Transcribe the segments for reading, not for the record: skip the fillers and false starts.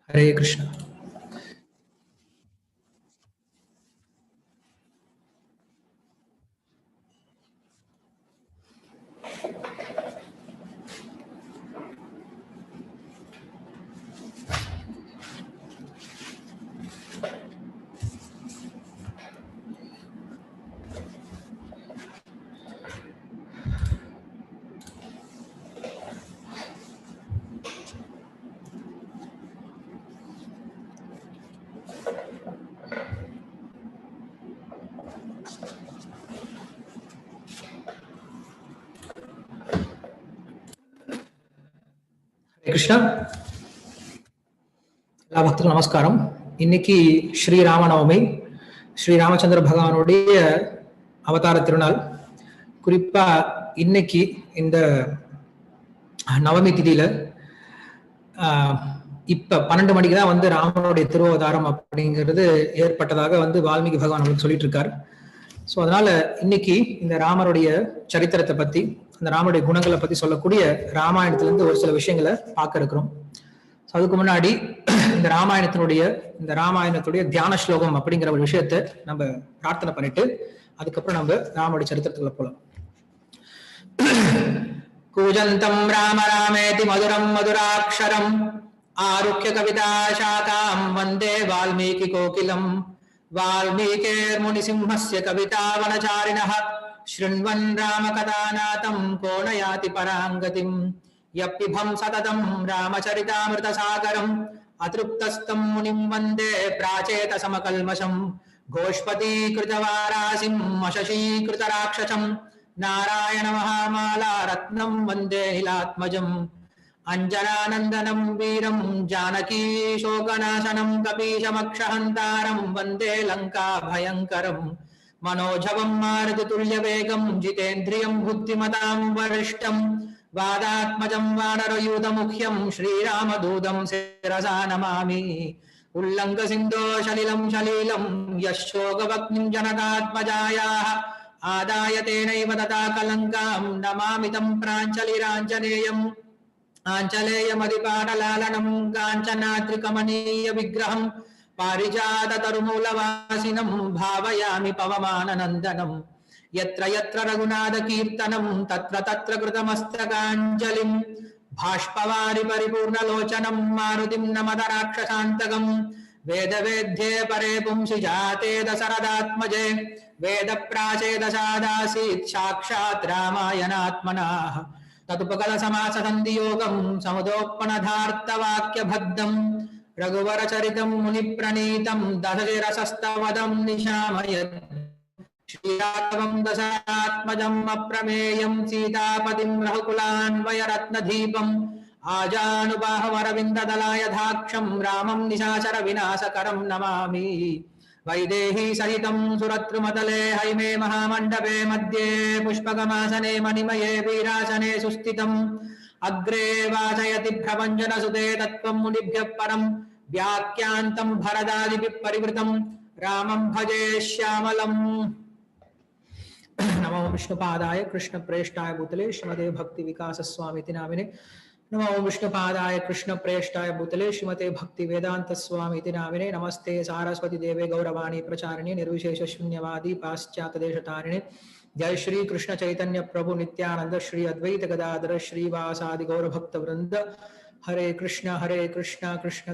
Hare Krishna. Krishna, எல்லா பக்தர்களும் நமஸ்காரம். இன்னைக்கு ஸ்ரீராமநவமி, ஸ்ரீராமச்சந்திர பகவானுடைய அவதார திருநாள். குறிப்பா இன்னைக்கு இந்த நவமி திதியில இப்ப 12 மணிக்கு தான் ராமனுடைய திருவதாரம் அப்படிங்கிறது ஏற்பட்டதாக வால்மீகி பகவான் அவங்களுக்கு சொல்லிட்டு இருக்காரு. ஸோ அதனால இன்னைக்கு இந்த ராமருடைய சரித்திரத்தை பத்தி, அந்த ராமருடைய குணங்களை பத்தி சொல்லக்கூடிய ராமாயணத்துல இருந்து ஒரு சில விஷயங்களை பார்க்க இருக்கிறோம். அதுக்கு முன்னாடி இந்த ராமாயணத்துடைய தியான ஸ்லோகம் அப்படிங்கிற ஒரு விஷயத்த நம்ம பிரார்த்தனை பண்ணிட்டு அதுக்கப்புறம் நம்ம ராமருடைய சரித்திரத்துக்குள்ள போலாம். கூஜந்தம் ராம ராமேதி மதுரம் மதுராட்சரம் ஆருக்ய கவிதா சாகாம் வந்தே வால்மீகி கோகிலம் வால்மீகேர்முனிசிம்ஹஸ்ய கவிதாவனசாரிணः ஸ்ருண்வன் ராமகதாநாதம் கோ ந யாதி பராங்கதிம் யப்பிபம் சததம் ராமச்சரிதாமிருதசாகரம் அத்ருப்தஸ்தம் முனிம் வந்தே பிராச்சேதசமகல்மஷம் கோஷ்பதீகிருதவாராசிம் அசசீகிருதராட்சசம் நாராயண மகாமாலா ரத்னம் வந்தே நிலாத்மஜம் அஞ்சனானந்தனம் வீரம் ஜானகீ சோகநாசனம் கபீஷமக்ஷஹந்தாரம் வந்தே லங்கா பயங்கரம் मनोजवं मारुति तुल्यवेगं जितेन्द्रियं बुद्धिमतां वरिष्ठं वादात्मजं वानरयूथमुख्यं श्रीरामदूतं शिरसा नमामि उल्लङ्घ सिन्धो सलिलं सलीलं यशोगवग्निं जनकात्मजायाः आदाय तेनैव तथा कलङ्कां नमामि तं प्राञ्जलिराञ्जनेयम् आञ्जलेयमधिपाटलालनं काञ्चनाद्रिकमनीय विग्रहं पारिजाततरुमूलवासिनं भावयामि पवमाननन्दनं यत्र यत्र रघुनाथ कीर्तनं तत्र तत्र कृतमस्तकाञ्जलिं भाष्पवारि परिपूर्णलोचनं मारुतिं नमत राक्षसान्तकं वेदवेद्ये परे पुंसि जाते दशरथात्मजे वेदप्राचेदशादासीत् साक्षात् रामायणात्मनः तदुपगतसमाससन्धियोगं समुदोत्पन्नधार्थवाक्यबद्धं रघुवरचरितं मुनिप्रणीतं दशशिरसस्तवदं निशामयत् श्रीराघवं दशरथात्मजम् अप्रमेयं सीतापतिं रघुकुलान्वयरत्नदीपम् आजानुबाहवरविन्ददलायधाक्षं रामं निशाचर विनाशकरं नमामि वैदेही सहितं सुरत्रुमतले हैमे महामण्डपे मध्ये पुष्पकमासने मणिमये वीरासने सुस्थितम् அக்ரே வாசயதி பிரபஞ்சன சுதே தத்வம் முனிभ्यः பரம் வியாக்கியாந்தம் பரதாதிபிः பரிவிருதம் ராமம் பஜே ஷ்யாமலம். नमो विष्णुपादाय कृष्ण प्रेष्ठाय भूतले श्रीमते भक्ति विकास स्वामी नामिने. नमो विष्णुपादाय कृष्ण प्रेष्ठाय भूतले श्रीमते भक्ति वेदांत स्वामी नामिने. नमस्ते सारस्वती देवे गौरवाणी प्रचारिणे निर्विशेष शून्यवादी पाश्चात्य देशतारिणे. जय श्री कृष्ण चैतन्य प्रभु नित्यानंद श्री अद्वैत गदाधर श्रीवासादि गौर भक्त वृंद. हरे कृष्ण कृष्ण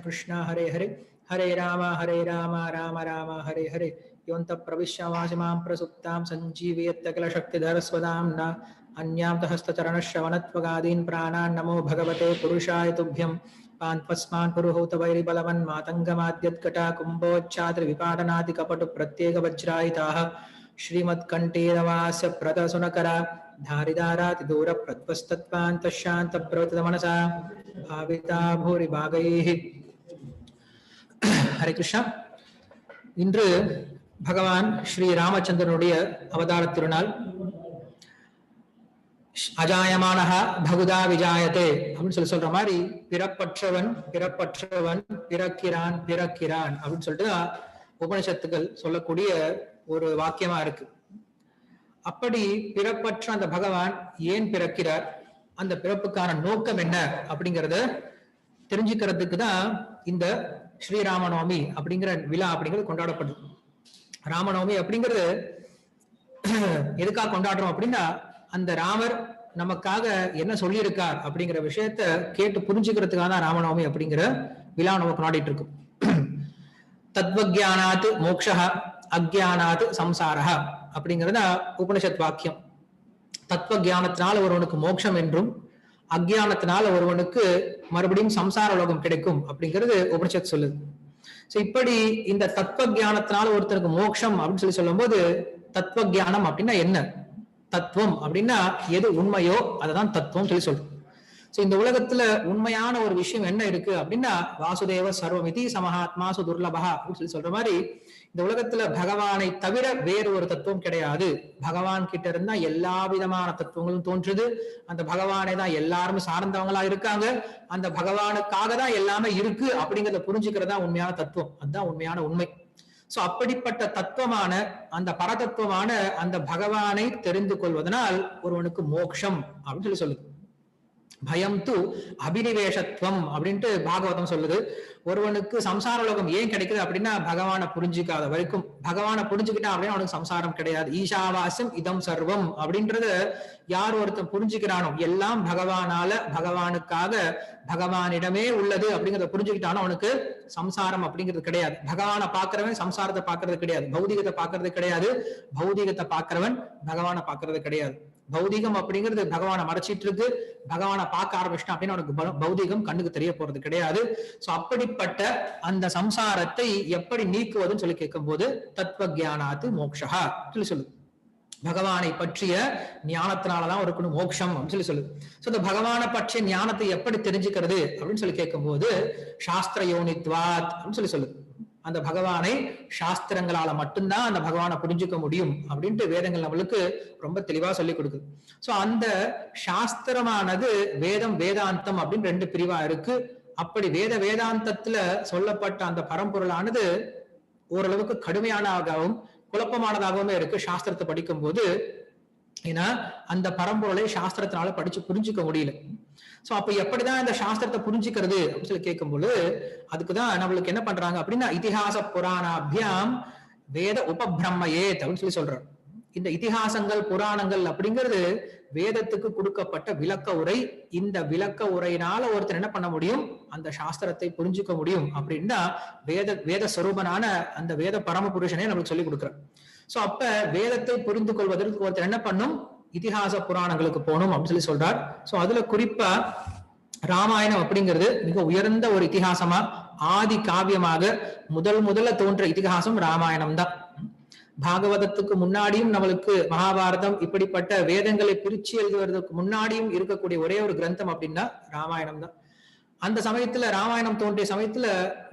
कृष्ण हरे हरे, हरे राम राम राम हरे हरे. योऽन्तः प्रविश्य वासिमां प्रसुप्तां सञ्जीवयत्यखिलशक्तिधरस्वदाम्ना अन्यां हस्तचरणश्रवणत्वगादीन् प्राणान् नमो भगवते पुरुषाय तुभ्यं. पान्पस्मान् पुरुहूत वैरिबलवन् मातङ्गमाद्यत्कटा कुम्भोच्चाद्रिविपाटनादि कपटु प्रत्येक वज्रायिताः श्रीमत्कण्ठेरवास्य प्रतसुनकरा धारिदारातिदूर प्रत्वस्तत्पान्तशान्तप्रवृतमनसा भाविता भूरि भागैः. हरे कृष्ण. இன்று பகவான் ஸ்ரீ ராமச்சந்திரனுடைய அவதார திருநாள். அஜாயமானஹா பகுதா விஜாயத்தே அப்படின்னு சொல்ற மாதிரி பிறப்பற்றவன் பிறக்கிறான் அப்படின்னு சொல்லிட்டு உபனிஷத்துக்கள் சொல்லக்கூடிய ஒரு வாக்கியமா இருக்கு. அப்படி பிறப்பற்ற அந்த பகவான் ஏன் பிறக்கிறார், அந்த பிறப்புக்கான நோக்கம் என்ன அப்படிங்கறத தெரிஞ்சுக்கிறதுக்கு தான் இந்த ஸ்ரீராமநவமி அப்படிங்கிற விழா அப்படிங்கிறது கொண்டாடப்படுது. ராமநவமி அப்படிங்கிறது எதுக்காக கொண்டாடுறோம் அப்படின்னா, அந்த ராமர் நமக்காக என்ன சொல்லியிருக்கார் அப்படிங்கிற விஷயத்த கேட்டு புரிஞ்சுக்கிறதுக்காக தான் ராமநவமி அப்படிங்கிற விழா நம்ம கொண்டாடிட்டு இருக்கும். தத்வஜானாத் மோக்ஷஹ அக்ஞானாத் சம்சாரஹ அப்படிங்கிறத உபனிஷத் வாக்கியம். தத்துவ ஜானத்தினால ஒருவனுக்கு மோட்சம் என்றும் அக்ஞானத்தினால ஒருவனுக்கு மறுபடியும் சம்சார லோகம் கிடைக்கும் அப்படிங்கிறது உபனிஷத் சொல்லுது. சோ இப்படி இந்த தத்துவ ஜானத்தினால ஒருத்தருக்கு மோட்சம் அப்படின்னு சொல்லும் போது, தத்துவ ஜானம் அப்படின்னா என்ன, தத்துவம் அப்படின்னா எது உண்மையோ அததான் தத்துவம் சொல்றோம். சோ இந்த உலகத்துல உண்மையான ஒரு விஷயம் என்ன இருக்கு அப்படின்னா, வாசுதேவ சர்வமிதி சமஹாத்மாசு துர்லபஹா அப்படின்னு சொல்ற மாதிரி இந்த உலகத்துல பகவானை தவிர வேறு ஒரு தத்துவம் கிடையாது. பகவான் கிட்ட இருந்தா எல்லா விதமான தத்துவங்களும் தோன்றுது. அந்த பகவானை தான் எல்லாரும் சார்ந்தவங்களா இருக்காங்க. அந்த பகவானுக்காக தான் எல்லாமே இருக்கு அப்படிங்கிறத புரிஞ்சுக்கிறதா உண்மையான தத்துவம். அதுதான் உண்மையான உண்மை. சோ அப்படிப்பட்ட தத்துவமான அந்த பரதத்துவமான அந்த பகவானை தெரிந்து கொள்வதனால் ஒருவனுக்கு மோக்ஷம் அப்படின்னு சொல்லுது. பயம் து அபினிவேஷத்துவம் அப்படின்ட்டு பாகவதம் சொல்லுது. ஒருவனுக்கு சம்சார லோகம் ஏன் கிடைக்குது அப்படின்னா, பகவானை புரிஞ்சுக்காத வரைக்கும். பகவானை புரிஞ்சுக்கிட்டான் அப்படின்னா அவனுக்கு சம்சாரம் கிடையாது. ஈஷாவாசம் இதம் சர்வம் அப்படின்றத யார் ஒருத்தன் புரிஞ்சுக்கிறானோ, எல்லாம் பகவானால பகவானுக்காக பகவானிடமே உள்ளது அப்படிங்கிறத புரிஞ்சுக்கிட்டானோ அவனுக்கு சம்சாரம் அப்படிங்கிறது கிடையாது. பகவானை பாக்குறவன் சம்சாரத்தை பாக்குறது கிடையாது, பௌதிகத்தை பாக்குறது கிடையாது. பௌதிகத்தை பாக்குறவன் பகவானை பாக்குறது கிடையாது. பௌதிகம் அப்படிங்கிறது பகவானை மறைச்சிட்டு இருக்கு. பகவானை பார்க்க ஆரம்பிச்சிட்டான் அப்படின்னா அவனுக்கு பௌதிகம் கண்ணுக்கு தெரிய போறது கிடையாது. சோ அப்படிப்பட்ட அந்த சம்சாரத்தை எப்படி நீக்குவதுன்னு சொல்லி கேட்கும் போது, தத்துவ ஜானாத்து மோக்ஷா சொல்லி சொல்லுது. பகவானை பற்றிய ஞானத்தினாலதான் ஒரு மோட்சம் அப்படின்னு சொல்லுது. சோ இந்த பகவானை பற்றிய ஞானத்தை எப்படி தெரிஞ்சுக்கிறது அப்படின்னு சொல்லி கேட்கும் போது, சாஸ்திர யோனித்வாத் அப்படின்னு சொல்லுது. அந்த பகவானை சாஸ்திரங்களால மட்டும்தான் அந்த பகவானை புரிஞ்சுக்க முடியும் அப்படின்ட்டு வேதங்கள் நம்மளுக்கு ரொம்ப தெளிவா சொல்லி கொடுக்குது. சோ அந்த சாஸ்திரமானது வேதம் வேதாந்தம் அப்படின்னு ரெண்டு பிரிவா இருக்கு. அப்படி வேதாந்தத்துல சொல்லப்பட்ட அந்த பரம்பொருளானது ஓரளவுக்கு கடுமையானதாகவும் குழப்பமானதாகவுமே இருக்கு சாஸ்திரத்தை படிக்கும் போது. ஏன்னா அந்த பரம்பொருளை சாஸ்திரத்தினால படிச்சு புரிஞ்சுக்க முடியல. சோ அப்ப எப்படிதான் இந்த சாஸ்திரத்தை புரிஞ்சுக்கிறது அப்படின்னு சொல்லி கேட்கும்போது, அதுக்குதான் நம்மளுக்கு என்ன பண்றாங்க அப்படின்னா, இதிகாச புராணாபியாம் வேத உபபிரம்மயேத் அப்படின்னு சொல்றாங்க. இந்த இதிகாசங்கள் புராணங்கள் அப்படிங்கிறது வேதத்துக்கு கொடுக்கப்பட்ட விளக்க உரை. இந்த விளக்க உரையினால ஒருத்தர் என்ன பண்ண முடியும், அந்த சாஸ்திரத்தை புரிஞ்சுக்க முடியும் அப்படின்னா வேத ஸ்வரூபனான அந்த வேத பரம புருஷனே நம்மளுக்கு சொல்லி கொடுக்குறார். சோ அப்ப வேதத்தை புரிந்து கொள்வதற்கு ஒருத்தர் என்ன பண்ணும், இதிகாச புராணங்களுக்கு போகணும் அப்படின்னு சொல்றார். சோ அதுல குறிப்பா ராமாயணம் அப்படிங்கிறது மிக உயர்ந்த ஒரு இதிகாசமா, ஆதி காவியமாக முதல்ல தோன்ற இதிகாசம் ராமாயணம் தான். பாகவதத்துக்கு முன்னாடியும் நம்மளுக்கு மகாபாரதம் இப்படிப்பட்ட வேதங்களை பிரிச்சு எழுதுவதற்கு முன்னாடியும் இருக்கக்கூடிய ஒரே ஒரு கிரந்தம் அப்படின்னா ராமாயணம் தான். அந்த சமயத்துல ராமாயணம் தோன்றிய சமயத்துல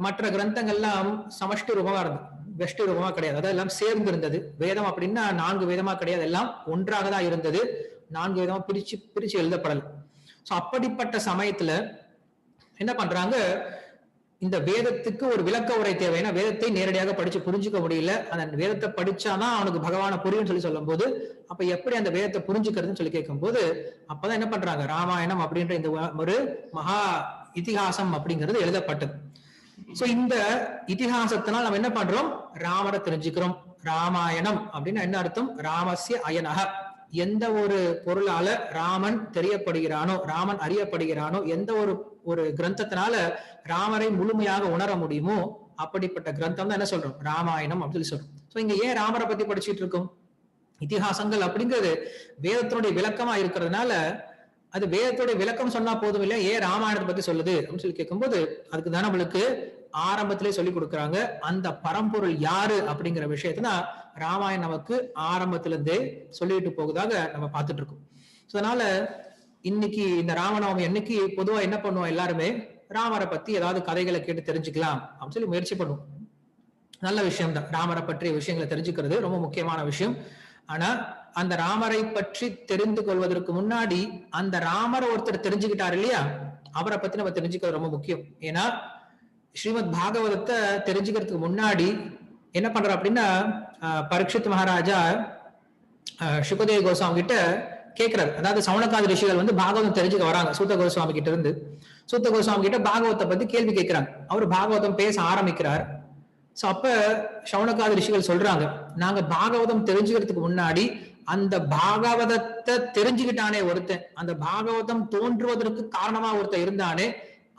மற்ற கிரந்தங்கள்லாம் சமஷ்டி ரூபமா இருந்தது, வெஷ்டி ரூபமா கிடையாது. அதெல்லாம் சேர்ந்து இருந்தது. வேதம் அப்படின்னா 4 வேதமா கிடையாது, எல்லாம் ஒன்றாக தான் இருந்தது. 4 வேதமா பிரிச்சு எழுதப்படல. சோ அப்படிப்பட்ட சமயத்துல என்ன பண்றாங்க, இந்த வேதத்துக்கு ஒரு விளக்க உரை தேவை. ஏன்னா வேதத்தை நேரடியாக படிச்சு புரிஞ்சுக்க முடியல. அந்த வேதத்தை படிச்சாதான் அவனுக்கு பகவான புரியும் சொல்லும் போது, அப்ப எப்படி அந்த வேதத்தை புரிஞ்சுக்கிறதுன்னு சொல்லி கேட்கும் போது, அப்பதான் என்ன பண்றாங்க, ராமாயணம் அப்படின்ற இந்த ஒரு மகா இதிகாசம் அப்படிங்கிறது எழுதப்பட்டது. சோ இந்த இதிகாசத்தினால் நம்ம என்ன பண்றோம், ராமரை தெரிஞ்சுக்கிறோம். ராமாயணம் அப்படின்னா என்ன அர்த்தம், ராமஸ்ய அயனக, எந்த ஒரு பொருளால ராமன் தெரியப்படுகிறானோ, ராமன் அறியப்படுகிறானோ, எந்த ஒரு கிரந்தத்தினால ராமரை முழுமையாக உணர முடியுமோ அப்படிப்பட்ட கிரந்தம் தான் என்ன சொல்றோம், ராமாயணம் அப்படின்னு சொல்றோம். சோ இங்க ஏன் ராமரை பத்தி படிச்சுட்டு இருக்கோம், இதிகாசங்கள் அப்படிங்கிறது வேதத்தினுடைய விளக்கமா இருக்கிறதுனால, அது வேதத்துடைய விளக்கம் சொன்னா போதும் இல்ல, ஏன் ராமாயணத்தை பத்தி சொல்லுது அப்படின்னு சொல்லி கேட்கும்போது, அதுக்கு தான் நம்மளுக்கு ஆரம்பத்திலே சொல்லி கொடுக்குறாங்க. அந்த பரம்பொருள் யாரு அப்படிங்கிற விஷயத்தான் ராமாயணம் நமக்கு ஆரம்பத்துல இருந்தே சொல்லிட்டு போகுதாக நம்ம பார்த்துட்டு இருக்கோம். அதனால இன்னைக்கு இந்த ராமநவமி அன்னைக்கு பொதுவா என்ன பண்ணுவோம், எல்லாருமே ராமரை பத்தி ஏதாவது கதைகளை கேட்டு தெரிஞ்சுக்கலாம் அப்படின்னு சொல்லி முயற்சி பண்ணுவோம். நல்ல விஷயம் தான், ராமரை பற்றிய விஷயங்களை தெரிஞ்சுக்கிறது ரொம்ப முக்கியமான விஷயம். ஆனா அந்த ராமரை பற்றி தெரிந்து கொள்வதற்கு முன்னாடி அந்த ராமரை ஒருத்தர் தெரிஞ்சுக்கிட்டாரு இல்லையா, அவரை பத்தி நம்ம தெரிஞ்சுக்கிறது ரொம்ப முக்கியம். ஏன்னா ஸ்ரீமத் பாகவதத்தை தெரிஞ்சுக்கிறதுக்கு முன்னாடி என்ன பண்ற அப்படின்னா, பரீட்சித் மகாராஜா சுகதேவ கோஸ்வாமி கிட்ட கேட்கிறாரு. அதாவது சவுனகாதி ரிஷிகள் வந்து பாகவதம் தெரிஞ்சுக்க வராங்க சூத்த கோஸ்வாமி கிட்ட இருந்து. சூத்த கோஸ்வாமி கிட்ட பாகவத்தை பத்தி கேள்வி கேட்கிறாங்க. அவரு பாகவதம் பேச ஆரம்பிக்கிறார். சோ அப்ப சவுனகாதி ரிஷிகள் சொல்றாங்க, நாங்க பாகவதம் தெரிஞ்சுக்கிறதுக்கு முன்னாடி அந்த பாகவதத்தை தெரிஞ்சுக்கிட்டானே ஒருத்தன், அந்த பாகவதம் தோன்றுவதற்கு காரணமா ஒருத்தன் இருந்தானே,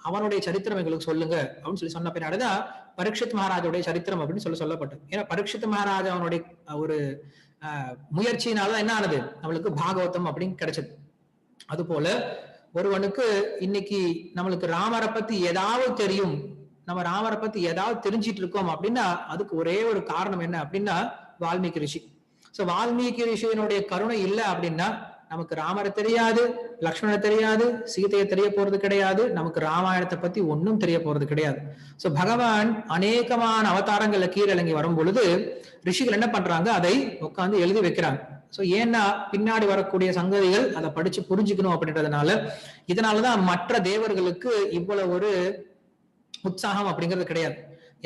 அவனுடைய சரித்திரம் எங்களுக்கு சொல்லுங்க அப்படின்னு சொல்லி சொன்ன பின்னாடிதான் பரீட்சித் மகாராஜாவுடைய சரித்திரம் அப்படின்னு சொல்லப்பட்டது. ஏன்னா பரீட்சித் மகாராஜா அவனுடைய ஒரு முயற்சியினாலதான் என்ன ஆனது, நம்மளுக்கு பாகவதம் அப்படின்னு கிடைச்சது. அது போல ஒருவனுக்கு இன்னைக்கு நம்மளுக்கு ராமரை பத்தி ஏதாவது தெரியும், நம்ம ராமரை பத்தி ஏதாவது தெரிஞ்சிட்டு இருக்கோம் அப்படின்னா அதுக்கு ஒரே ஒரு காரணம் என்ன அப்படின்னா வால்மீகி ரிஷி. சோ வால்மீகி ரிஷியினுடைய கருணை இல்லை அப்படின்னா நமக்கு ராமரை தெரியாது, லக்ஷ்மணரை தெரியாது, சீதையை தெரிய போறது கிடையாது, நமக்கு ராமாயணத்தை பத்தி ஒன்னும் தெரிய போறது கிடையாது. சோ பகவான் அநேகமான அவதாரங்கள்ல கீழிறங்கி வரும் பொழுது ரிஷிகள் என்ன பண்றாங்க, அதை உட்காந்து எழுதி வைக்கிறாங்க. சோ ஏன்னா பின்னாடி வரக்கூடிய சங்கதிகள் அதை படிச்சு புரிஞ்சுக்கணும் அப்படின்றதுனால. இதனாலதான் மற்ற தேவர்களுக்கு இவ்வளவு ஒரு உற்சாகம் அப்படிங்கிறது கிடையாது.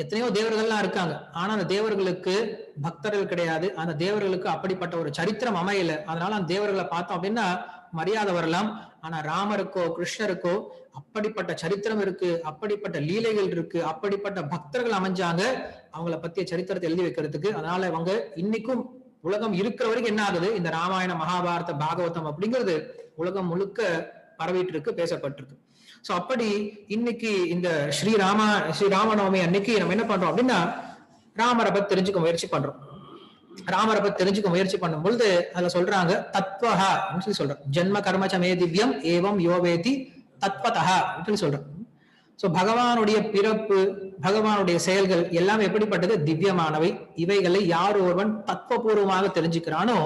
எத்தனையோ தேவர்கள்லாம் இருக்காங்க, ஆனா அந்த தேவர்களுக்கு பக்தர்கள் கிடையாது, அந்த தேவர்களுக்கு அப்படிப்பட்ட ஒரு சரித்திரம் அமையல. அதனால அந்த தேவர்களை பார்த்தோம் அப்படின்னா மரியாதை வரலாம், ஆனா ராமருக்கோ கிருஷ்ணருக்கோ அப்படிப்பட்ட சரித்திரம் இருக்கு, அப்படிப்பட்ட லீலைகள் இருக்கு, அப்படிப்பட்ட பக்தர்கள் அமைஞ்சாங்க அவங்கள பத்திய சரித்திரத்தை எழுதி வைக்கிறதுக்கு. அதனால அவங்க இன்னைக்கும் உலகம் இருக்கிற வரைக்கும் என்ன ஆகுது, இந்த ராமாயண மகாபாரத பாகவதம் அப்படிங்கிறது உலகம் முழுக்க பரவிட்டு இருக்கு, பேசப்பட்டிருக்கு. சோ அப்படி இன்னைக்கு இந்த ஸ்ரீராமநவமி அன்னைக்கு நம்ம என்ன பண்றோம் அப்படின்னா ராமரை பத்தி தெரிஞ்சுக்க முயற்சி பண்றோம். ராமரை பத்தி தெரிஞ்சுக்க முயற்சி பண்ணும் பொழுது அதுல சொல்றாங்க தத்வஹ அப்படின்னு சொல்லி சொல்றோம். ஜென்ம கர்மச்சமே திவ்யம் ஏவம் யோவேதி தத்வதஹ அப்படின்னு சொல்றோம். சோ பகவானுடைய பிறப்பு, பகவானுடைய செயல்கள் எல்லாமே எப்படிப்பட்டது, திவ்யமானவை. இவைகளை யார் ஒருவன் தத்துவபூர்வமாக தெரிஞ்சுக்கிறானோ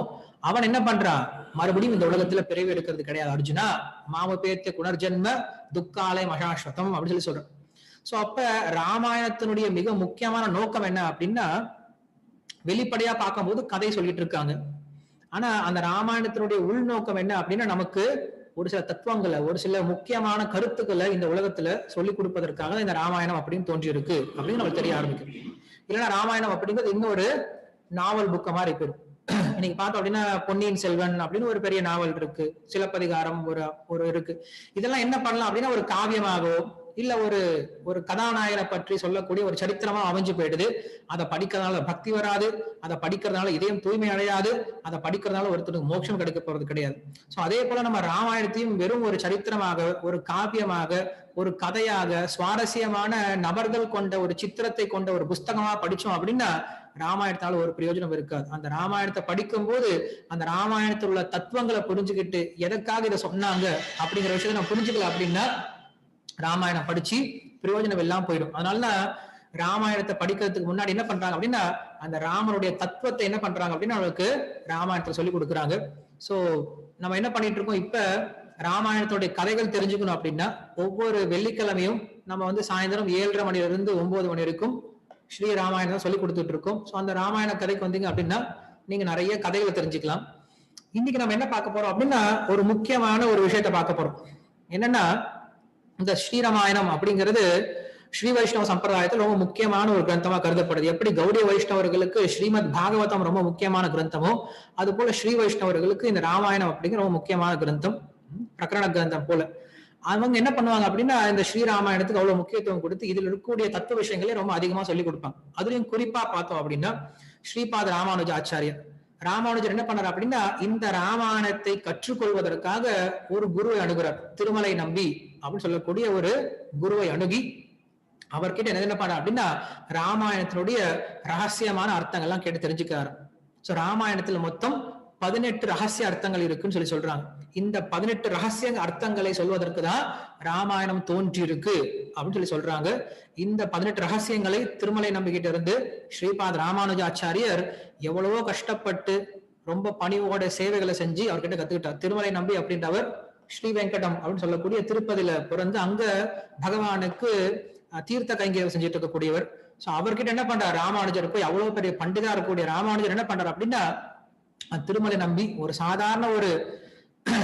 அவன் என்ன பண்றான், மறுபடியும் இந்த உலகத்துல பிறவி எடுக்கிறது கிடையாது. அர்ஜுனா மாமபேத்திய புனர்ஜென்ம துக்காலயம் அசாஸ்வதம் அப்படின்னு சொல்லி சொல்றான். சோ அப்ப ராமாயணத்தினுடைய மிக முக்கியமான நோக்கம் என்ன அப்படின்னா, வெளிப்படையா பார்க்கும்போது கதை சொல்லிட்டு இருக்காங்க, ஆனா அந்த ராமாயணத்தினுடைய உள்நோக்கம் என்ன அப்படின்னா நமக்கு ஒரு சில தத்துவங்களை, ஒரு சில முக்கியமான கருத்துக்களை இந்த உலகத்துல சொல்லி கொடுப்பதற்காக இந்த ராமாயணம் அப்படின்னு தோன்றி இருக்கு அப்படின்னு நமக்கு தெரிய ஆரம்பிக்கும். இல்லைன்னா ராமாயணம் அப்படிங்கிறது இன்னொரு நாவல் புக்க மாதிரி போயிடும். இன்னைக்கு பார்த்தோம் அப்படின்னா பொன்னியின் செல்வன் அப்படின்னு ஒரு பெரிய நாவல் இருக்கு, சிலப்பதிகாரம் ஒரு இருக்கு. இதெல்லாம் என்ன பண்ணலாம் அப்படின்னா ஒரு காவியமாகவோ இல்ல ஒரு கதாநாயகனை பற்றி சொல்லக்கூடிய ஒரு சரித்திரமா அமைஞ்சு போயிடுது. அதை படிக்கிறதுனால பக்தி வராது, அதை படிக்கிறதுனால இதயம் தூய்மை அடையாது, அதை படிக்கிறதுனால ஒருத்தருக்கு மோட்சம் கிடைக்க போறது கிடையாது. சோ அதே போல நம்ம ராமாயணத்தையும் வெறும் ஒரு சரித்திரமாக, ஒரு காவியமாக, ஒரு கதையாக, சுவாரஸ்யமான நபர்கள் கொண்ட ஒரு சித்திரத்தை கொண்ட ஒரு புஸ்தகமா படிச்சோம் அப்படின்னா ராமாயணத்தால ஒரு பிரயோஜனம் இருக்காது. அந்த ராமாயணத்தை படிக்கும் போது அந்த ராமாயணத்தில் உள்ள தத்துவங்களை புரிஞ்சுக்கிட்டு எதற்காக இதை சொன்னாங்க அப்படிங்கிற விஷயத்த நம்ம புரிஞ்சுக்கல அப்படின்னா ராமாயணம் படிச்சு பிரயோஜனம் எல்லாம் போயிடும். அதனாலதான் ராமாயணத்தை படிக்கிறதுக்கு முன்னாடி என்ன பண்றாங்க அப்படின்னா அந்த ராமனுடைய தத்துவத்தை என்ன பண்றாங்க அப்படின்னா அவங்களுக்கு ராமாயணத்தை சொல்லி கொடுக்குறாங்க. சோ நம்ம என்ன பண்ணிட்டு இருக்கோம், இப்ப ராமாயணத்துடைய கதைகள் தெரிஞ்சுக்கணும் அப்படின்னா ஒவ்வொரு வெள்ளிக்கிழமையும் நம்ம சாயந்தரம் 7:30 மணிலிருந்து 9 மணி வரைக்கும் ஸ்ரீ ராமாயணம் சொல்லி கொடுத்துட்டு இருக்கோம். சோ அந்த ராமாயண கதைக்கு வந்தீங்க அப்படின்னா நீங்க நிறைய கதைகளை தெரிஞ்சுக்கலாம். இன்னைக்கு நம்ம என்ன பார்க்க போறோம் அப்படின்னா ஒரு முக்கியமான ஒரு விஷயத்த பார்க்க போறோம். என்னன்னா இந்த ஸ்ரீராமாயணம் அப்படிங்கிறது ஸ்ரீ வைஷ்ணவ சம்பிரதாயத்தில் ரொம்ப முக்கியமான ஒரு கிரந்தமா கருதப்படுது. எப்படி கௌடிய வைஷ்ணவர்களுக்கு ஸ்ரீமத் பாகவதம் ரொம்ப முக்கியமான கிரந்தமோ அது போல ஸ்ரீ வைஷ்ணவர்களுக்கு இந்த ராமாயணம் அப்படிங்கிற ரொம்ப முக்கியமான கிரந்தம், பிரகரண கிரந்தம் போல. அவங்க என்ன பண்ணுவாங்க அப்படின்னா இந்த ஸ்ரீராமாயணத்துக்கு அவ்வளவு முக்கியத்துவம் கொடுத்து இதில் இருக்கக்கூடிய தத்துவ விஷயங்களே ரொம்ப அதிகமா சொல்லி கொடுப்பாங்க. அதுலயும் குறிப்பா பார்த்தோம் அப்படின்னா ஸ்ரீபாத ராமானுஜ ஆச்சாரியர் ராமானுஜர் என்ன பண்ணார் அப்படின்னா இந்த ராமாயணத்தை கற்றுக்கொள்வதற்காக ஒரு குருவை அணுகிறார். திருமலை நம்பி அப்படின்னு சொல்லக்கூடிய ஒரு குருவை அணுகி அவர்கிட்ட என்ன பண்ண அப்படின்னா ராமாயணத்தினுடைய ரகசியமான அர்த்தங்கள்லாம் கேட்டு தெரிஞ்சுக்கிறாரு. சோ ராமாயணத்துல மொத்தம் 18 ரகசிய அர்த்தங்கள் இருக்குன்னு சொல்லி சொல்றாங்க. இந்த 18 ரகசிய அர்த்தங்களை சொல்வதற்கு தான் ராமாயணம் தோன்றி இருக்கு அப்படின்னு சொல்லி சொல்றாங்க. இந்த 18 ரகசியங்களை திருமலை நம்பிக்கிட்ட இருந்து ஸ்ரீபாத் ராமானுஜாச்சாரியர் எவ்வளவோ கஷ்டப்பட்டு ரொம்ப பணிவோட சேவைகளை செஞ்சு அவர்கிட்ட கத்துக்கிட்டார். திருமலை நம்பி அப்படின்றவர் ஸ்ரீ வெங்கடம் அப்படின்னு சொல்லக்கூடிய திருப்பதியில பிறந்து அங்க பகவானுக்கு தீர்த்த கைங்கரியம் செஞ்சுட்டு இருக்கக்கூடியவர். சோ அவர்கிட்ட என்ன பண்றாரு ராமானுஜர் போய் அவ்வளவு பெரிய பண்டிதா இருக்கக்கூடிய ராமானுஜர் என்ன பண்றாரு அப்படின்னா திருமலை நம்பி ஒரு சாதாரண ஒரு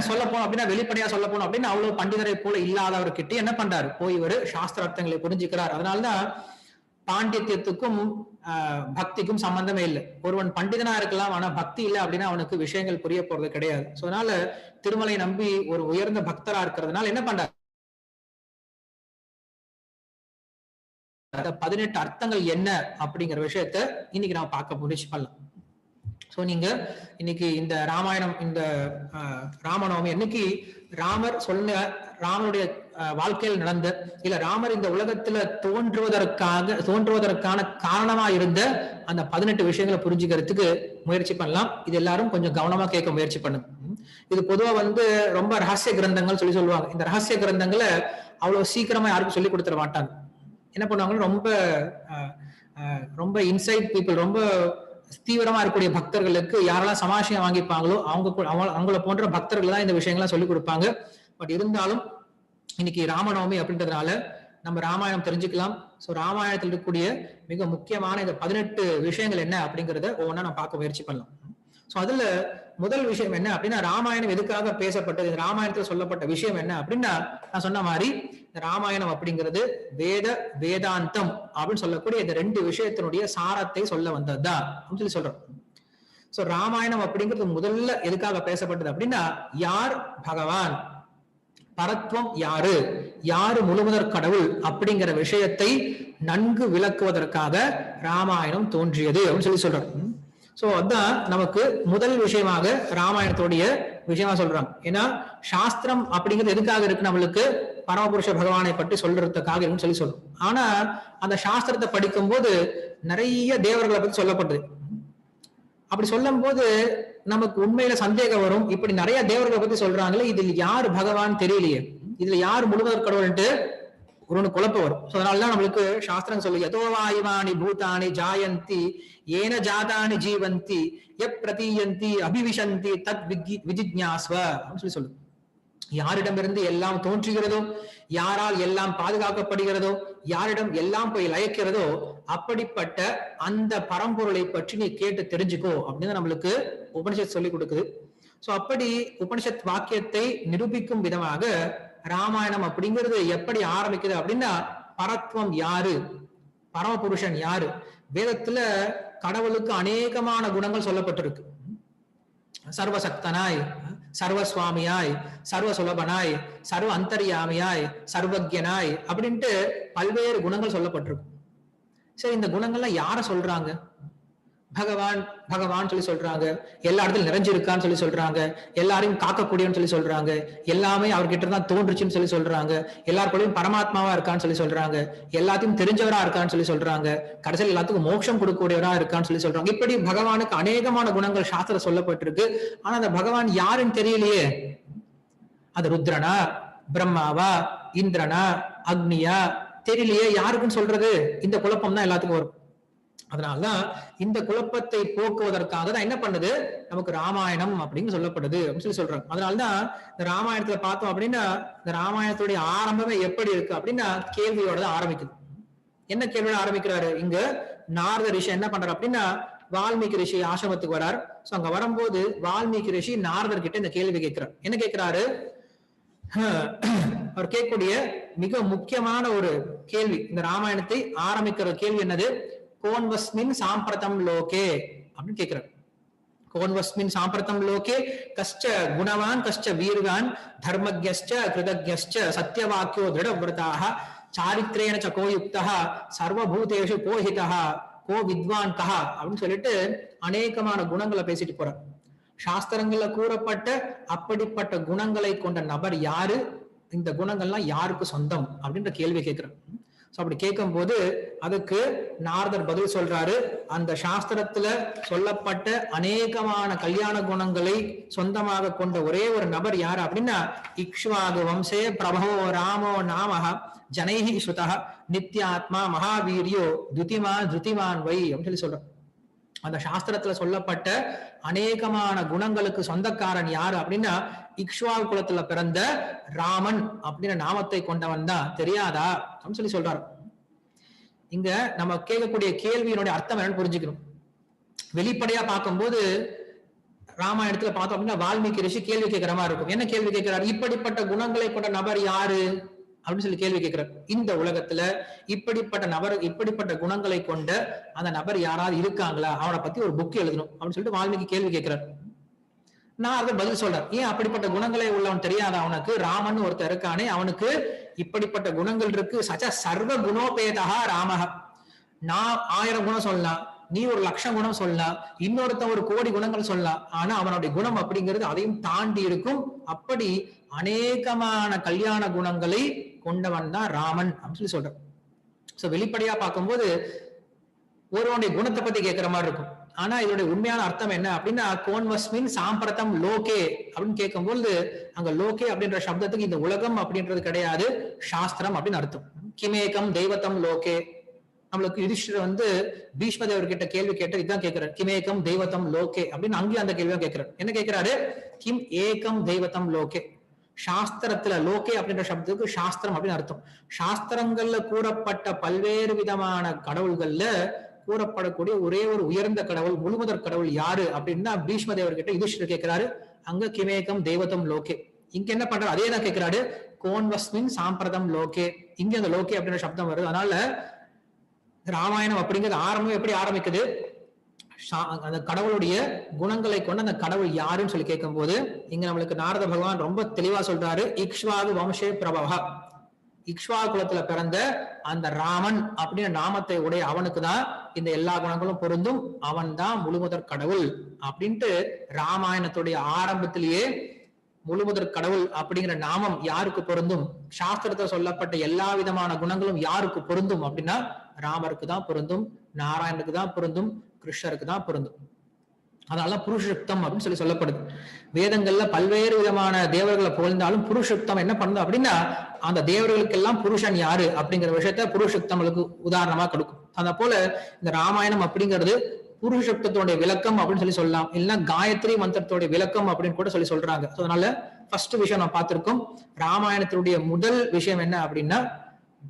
சொல்ல போனோம் அப்படின்னா வெளிப்படையா சொல்ல போனோம் அப்படின்னா அவ்வளவு பண்டிதரை போல இல்லாதவர்கிட்ட என்ன பண்றாரு போய் ஒரு சாஸ்திர அர்த்தங்களை புரிஞ்சுக்கிறார். அதனாலதான் பாண்டித்யத்துக்கும் பக்திக்கும் சம்பந்தமே இல்லை. ஒருவன் பண்டிதனா இருக்கலாம் ஆனா பக்தி இல்லை அப்படின்னா அவனுக்கு விஷயங்கள் புரிய போறது கிடையாது. சோ அதனால திருமலை நம்பி ஒரு உயர்ந்த பக்தரா இருக்கிறதுனால என்ன பண்றாரு 18 அர்த்தங்கள் என்ன அப்படிங்கிற விஷயத்த இன்னைக்கு நான் பார்க்க முயற்சி பண்ணலாம். சோ நீங்க இன்னைக்கு இந்த ராமாயணம் இந்த ராமநவமி இன்னைக்கு ராமர் ராமனுடைய வாழ்க்கையில் நடந்த இல்ல ராமர் இந்த உலகத்துல தோன்றுவதற்கான காரணமா இருந்த அந்த 18 விஷயங்களை புரிஞ்சுக்கிறதுக்கு முயற்சி பண்ணலாம். இது எல்லாரும் கொஞ்சம் கவனமா கேட்க முயற்சி பண்ணுங்க. இது பொதுவா ரொம்ப ரகசிய கிரந்தங்கள் சொல்லி சொல்லுவாங்க. இந்த ரகசிய கிரந்தங்களை அவ்வளவு சீக்கிரமா யாருக்கும் சொல்லி கொடுத்துட மாட்டாங்க. என்ன பண்ணுவாங்கன்னா ரொம்ப இன்சைட் பீப்புள் ரொம்ப தீவிரமா இருக்கக்கூடிய பக்தர்களுக்கு யாரெல்லாம் சமாஷியம் வாங்கிப்பாங்களோ அவங்கள போன்ற பக்தர்கள் தான் இந்த விஷயங்கள்லாம் சொல்லி கொடுப்பாங்க. பட் இருந்தாலும் இன்னைக்கு ராமநவமி அப்படின்றதுனால நம்ம ராமாயணம் தெரிஞ்சுக்கலாம். சோ ராமாயணத்தில் இருக்கக்கூடிய மிக முக்கியமான இந்த 18 விஷயங்கள் என்ன அப்படிங்கறத ஒவ்வொன்றா நம்ம பார்க்க முயற்சி பண்ணலாம். சோ அதுல முதல் விஷயம் என்ன அப்படின்னா ராமாயணம் எதுக்காக பேசப்பட்டது, ராமாயணத்துல சொல்லப்பட்ட விஷயம் என்ன அப்படின்னா நான் சொன்ன மாதிரி இந்த ராமாயணம் அப்படிங்கிறது வேதாந்தம் அப்படின்னு சொல்லக்கூடிய இந்த 2 விஷயத்தினுடைய சாரத்தை சொல்ல வந்ததுதான் அப்படின்னு சொல்லி சொல்றோம். சோ ராமாயணம் அப்படிங்கிறது முதல்ல எதுக்காக பேசப்பட்டது அப்படின்னா யார் பகவான், பரத்வம் யாரு முழுமுதற் கடவுள் அப்படிங்கிற விஷயத்தை நன்கு விளக்குவதற்காக ராமாயணம் தோன்றியது அப்படின்னு சொல்லி சொல்றோம். சோ அதான் நமக்கு முதல் விஷயமாக ராமாயணத்துடைய விஷயமா சொல்றாங்க. ஏன்னா சாஸ்திரம் அப்படிங்கிறது எதுக்காக இருக்கு நம்மளுக்கு பரமபுருஷ பகவானை பற்றி சொல்றதுக்காக இருக்குன்னு சொல்லி சொல்றோம். ஆனா அந்த சாஸ்திரத்தை படிக்கும் போது நிறைய தேவர்களை பத்தி சொல்லப்பட்டது. அப்படி சொல்லும் போது நமக்கு உண்மையில சந்தேகம் வரும். இப்படி நிறைய தேவர்களை பத்தி சொல்றாங்களே இதில் யாரு பகவான் தெரியலையே, இதுல யாரு முழுவதற் கடவுள்ட்டு ஒரு குழப்பம் வரும். அதனாலதான் நம்மளுக்கு சாஸ்திரம் சொல்லு யதோவாயுவானி பூதானி ஜாயந்தி ஏன ஜாதானி ஜீவந்தி பிரதீயந்தி அபிவிசந்தி தத் விஜிஜ்ஞாஸ்வ அப்படின்னு சொல்லு. யாரிடமிருந்து எல்லாம் தோன்றுகிறதோ, யாரால் எல்லாம் பாதுகாக்கப்படுகிறதோ, யாரிடம் எல்லாம் போய் லயக்கிறதோ அப்படிப்பட்ட அந்த பரம்பொருளை பற்றி நீ கேட்டு தெரிஞ்சுக்கோ அப்படின்னு நம்மளுக்கு உபனிஷத் சொல்லி கொடுக்குது. சோ அப்படி உபனிஷத் வாக்கியத்தை நிரூபிக்கும் விதமாக ராமாயணம் அப்படிங்கிறது எப்படி ஆரம்பிக்குது அப்படின்னா பரத்வம் யாரு, பரமபுருஷன் யாரு. வேதத்துல கடவுளுக்கு அநேகமான குணங்கள் சொல்லப்பட்டிருக்கு. சர்வசக்தனாய், சர்வசுவாமியாய், சர்வ சுலபனாய், சர்வ அந்தர்யாமியாய், சர்வஜனாய் அப்படின்ட்டு பல்வேறு குணங்கள் சொல்லப்பட்டிருக்கு. சரி, இந்த குணங்கள்லாம் யார சொல்றாங்க? பகவான் சொல்லி சொல்றாங்க. எல்லா இடத்துல நிறைஞ்சிருக்கான்னு சொல்லி சொல்றாங்க. எல்லாரையும் காக்கக்கூடியன்னு சொல்லி சொல்றாங்க. எல்லாமே அவர்கிட்ட தான் தோன்றுச்சுன்னு சொல்லி சொல்றாங்க. எல்லாருக்குள்ளயும் பரமாத்மாவா இருக்கான்னு சொல்லி சொல்றாங்க. எல்லாத்தையும் தெரிஞ்சவரா இருக்கான்னு சொல்லி சொல்றாங்க. கடைசியில் எல்லாத்துக்கும் மோட்சம் கொடுக்கக்கூடியவரா இருக்கான்னு சொல்லி சொல்றாங்க. இப்படி பகவானுக்கு அநேகமான குணங்கள் சாஸ்திரம் சொல்லப்பட்டிருக்கு. ஆனா அந்த பகவான் யாருன்னு தெரியலையே. அது ருத்ரனா, பிரம்மாவா, இந்திரனா, அக்னியா தெரியலையே, யாருக்குன்னு சொல்றது? இந்த குழப்பம் தான் எல்லாத்துக்கும் வரும். அதனாலதான் இந்த குழப்பத்தை போக்குவதற்காக தான் என்ன பண்ணுது நமக்கு ராமாயணம் அப்படின்னு சொல்லப்படுது அப்படின்னு சொல்லி சொல்றாங்க. அதனாலதான் இந்த ராமாயணத்துல பார்த்தோம் அப்படின்னா இந்த ராமாயணத்துடைய ஆரம்பமே எப்படி இருக்கு அப்படின்னா கேள்வியோட தான் ஆரம்பிக்குது. என்ன கேள்வியோட ஆரம்பிக்கிறாரு இங்க நாரத ரிஷி என்ன பண்றாரு அப்படின்னா வால்மீகி ரிஷி ஆசிரமத்துக்கு வரார். சோ அங்க வரும்போது வால்மீகி ரிஷி நாரதர் கிட்ட இந்த கேள்வி கேட்கிறார். என்ன கேட்கிறாரு? அவர் கேட்கக்கூடிய மிக முக்கியமான ஒரு கேள்வி. இந்த ராமாயணத்தை ஆரம்பிக்கிற கேள்வி என்னது? கோன்வஸ்மின் சாம்பிரதம் லோகே அப்படின்னு கேட்கிறார். கோன்வஸ்மின் சாம்பிரதம் லோகே கஷ்ட குணவான் கஷ்ட வீர்வான் தர்மஜ்ஞஸ்ச கிருதஜ்ஞஸ்ச சத்யவாக்கியோ திருடவ்ரதாக சாரித்ரேன ச கோயுக்தः சர்வபூதேஷு கோஹிதः கோ வித்வான் கஹ அப்படின்னு சொல்லிட்டு அநேகமான குணங்களை பேசிட்டு போறார். சாஸ்திரங்கள்ல கூறப்பட்ட அப்படிப்பட்ட குணங்களை கொண்ட நபர் யாரு, இந்த குணங்கள்லாம் யாருக்கு சொந்தம் அப்படின்ற கேள்வி கேட்கிறார். சோ அப்படி கேட்கும் போது அதுக்கு நாரதர் பதில் சொல்றாரு, அந்த சாஸ்திரத்துல சொல்லப்பட்ட அநேகமான கல்யாண குணங்களை சொந்தமாக கொண்ட ஒரே ஒரு நபர் யாரு அப்படின்னா இக்ஷ்வாகு வம்சே பிரபவோ ராமோ நாமஹ ஜனைஹி ஸ்ருதா நித்யாத்மா மகாவீரியோ துதிமான் வை அப்படின்னு சொல்லி சொல்றோம். அந்த சாஸ்திரத்துல சொல்லப்பட்ட அநேகமான குணங்களுக்கு சொந்தக்காரன் யாரு அப்படின்னா இக்ஷ்வாகு குலத்துல பிறந்த ராமன் அப்படின்ற நாமத்தை கொண்டவன் தான், தெரியாதா அப்படின்னு சொல்லி சொல்றாரு. இங்க நம்ம கேட்கக்கூடிய கேள்வியினுடைய அர்த்தம் என்னன்னு புரிஞ்சுக்கணும். வெளிப்படையா பார்க்கும்போது ராமாயணத்துல பார்த்தோம் அப்படின்னா வால்மீகி ரிஷி கேள்வி கேட்கிற மாதிரி இருக்கும். என்ன கேள்வி கேட்கிறார்? இப்படிப்பட்ட குணங்களை கொண்ட நபர் யாரு அப்படின்னு சொல்லி கேள்வி கேட்கிறார். இந்த உலகத்துல இப்படிப்பட்ட குணங்களை கொண்ட அந்த நபர் யாராவது இருக்காங்களா, அவனை பத்தி ஒரு புக் எழுதணும் அப்படின்னு சொல்லிட்டு வால்மீகி கேள்வி கேட்கிறார். நான் அதை பதில் சொல்றேன். ஏன் அப்படிப்பட்ட குணங்களை உள்ளவன் தெரியாத அவனுக்கு? ராமன் ஒருத்தர் இருக்கானே, அவனுக்கு இப்படிப்பட்ட குணங்கள் இருக்கு. சச்ச சர்வ குணோபேதா ராமஹ. நான் 1000 குணம் சொல்லலாம், நீ 1,00,000 குணம் சொல்லலாம், இன்னொருத்தன் 1 கோடி குணங்கள் சொல்லலாம். ஆனா அவனுடைய குணம் அப்படிங்கிறது அதையும் தாண்டி இருக்கும். அப்படி அநேகமான கல்யாண குணங்களை கொண்டவன் தான் ராமன் அப்படின்னு சொல்லி சொல்றான். சோ வெளிப்படையா பார்க்கும்போது ஒருவனுடைய குணத்தை பத்தி கேட்கிற மாதிரி இருக்கும். ஆனா இதோட உண்மையான அர்த்தம் என்ன அப்படின்னா கோன்வஸ்மின் சாம்பிரதம் லோகே அப்படின்னு கேட்கும்போது அங்க லோகே அப்படின்ற சப்தத்துக்கு இந்த உலகம் அப்படின்றது கிடையாது, சாஸ்திரம் அப்படின்னு அர்த்தம். கிமேகம் தெய்வத்தம் லோகே. நம்மளுக்கு யுதிஷ்டர் பீஷ்ம தேவர்கிட்ட கேள்வி கேட்டு இதுதான் கேட்கிறார், கிமேகம் தெய்வத்தம் லோகே அப்படின்னு. அங்கேயும் அந்த கேள்வியா கேட்கிறார். என்ன கேட்கிறாரு? கிம் ஏகம் தெய்வத்தம் லோகே. சாஸ்திரத்துல லோகே அப்படின்ற சப்தத்துக்கு சாஸ்திரம் அப்படின்னு அர்த்தம். சாஸ்திரங்கள்ல கூறப்பட்ட பல்வேறு விதமான கடவுள்கள்ல கூறப்படக்கூடிய ஒரே ஒரு உயர்ந்த கடவுள், முழுமுதற் கடவுள் யாரு அப்படின்னா பீஷ்ம தேவர்கிட்ட யுதிஷ்டர் கேட்கிறாரு. அங்க கிமேகம் தெய்வத்தம் லோகே. இங்க என்ன பண்றாரு? அதே தான் கேட்கிறாரு, கோன்வஸ்மின் சாம்பிரதம் லோகே. இங்க அந்த லோகே அப்படின்ற சப்தம் வருது. அதனால ராமாயணம் அப்படிங்கிறது ஆரம்பம் எப்படி ஆரம்பிக்குது? அந்த கடவுளுடைய குணங்களை கொண்டு அந்த கடவுள் யாருன்னு சொல்லி கேட்கும் போது இங்க நம்மளுக்கு நாரத பகவான் ரொம்ப தெளிவா சொல்றாரு, இக்ஷ்வாகு வம்சே பிரபவா. இக்ஷ்வாகு குலத்துல பிறந்த அந்த ராமன் அப்படின்னு நாமத்தை உடைய அவனுக்கு தான் இந்த எல்லா குணங்களும் பொருந்தும், அவன் தான் முழுமுதற் கடவுள் அப்படின்ட்டு ராமாயணத்துடைய ஆரம்பத்திலேயே முழுமுதற் கடவுள் அப்படிங்கிற நாமம் யாருக்கு பொருந்தும், சாஸ்திரத்தில் சொல்லப்பட்ட எல்லா விதமான குணங்களும் யாருக்கு பொருந்தும் அப்படின்னா ராமருக்கு தான் பொருந்தும், நாராயணனுக்கு தான் பொருந்தும், கிருஷ்ணருக்கு தான் பொருந்தும். அதனால புருஷயுக்தம் அப்படின்னு சொல்லி சொல்லப்படுது. வேதங்கள்ல பல்வேறு விதமான தேவர்களை புகழ்ந்தாலும் புருஷயுக்தம் என்ன பண்ணுது அப்படின்னா அந்த தேவர்களுக்கு எல்லாம் புருஷன் யாரு அப்படிங்கிற விஷயத்த புருஷயுக்தங்களுக்கு உதாரணமா கொடுக்கும். அத போல இந்த ராமாயணம் அப்படிங்கிறது புருஷயுக்தத்தோட விளக்கம் அப்படின்னு சொல்லி சொல்லலாம், இல்லைன்னா காயத்ரி மந்திரத்தோட விளக்கம் அப்படின்னு கூட சொல்லி சொல்றாங்க. அதனால ஃபர்ஸ்ட் விஷயம் நான் பார்த்திருக்கோம், ராமாயணத்தினுடைய முதல் விஷயம் என்ன அப்படின்னா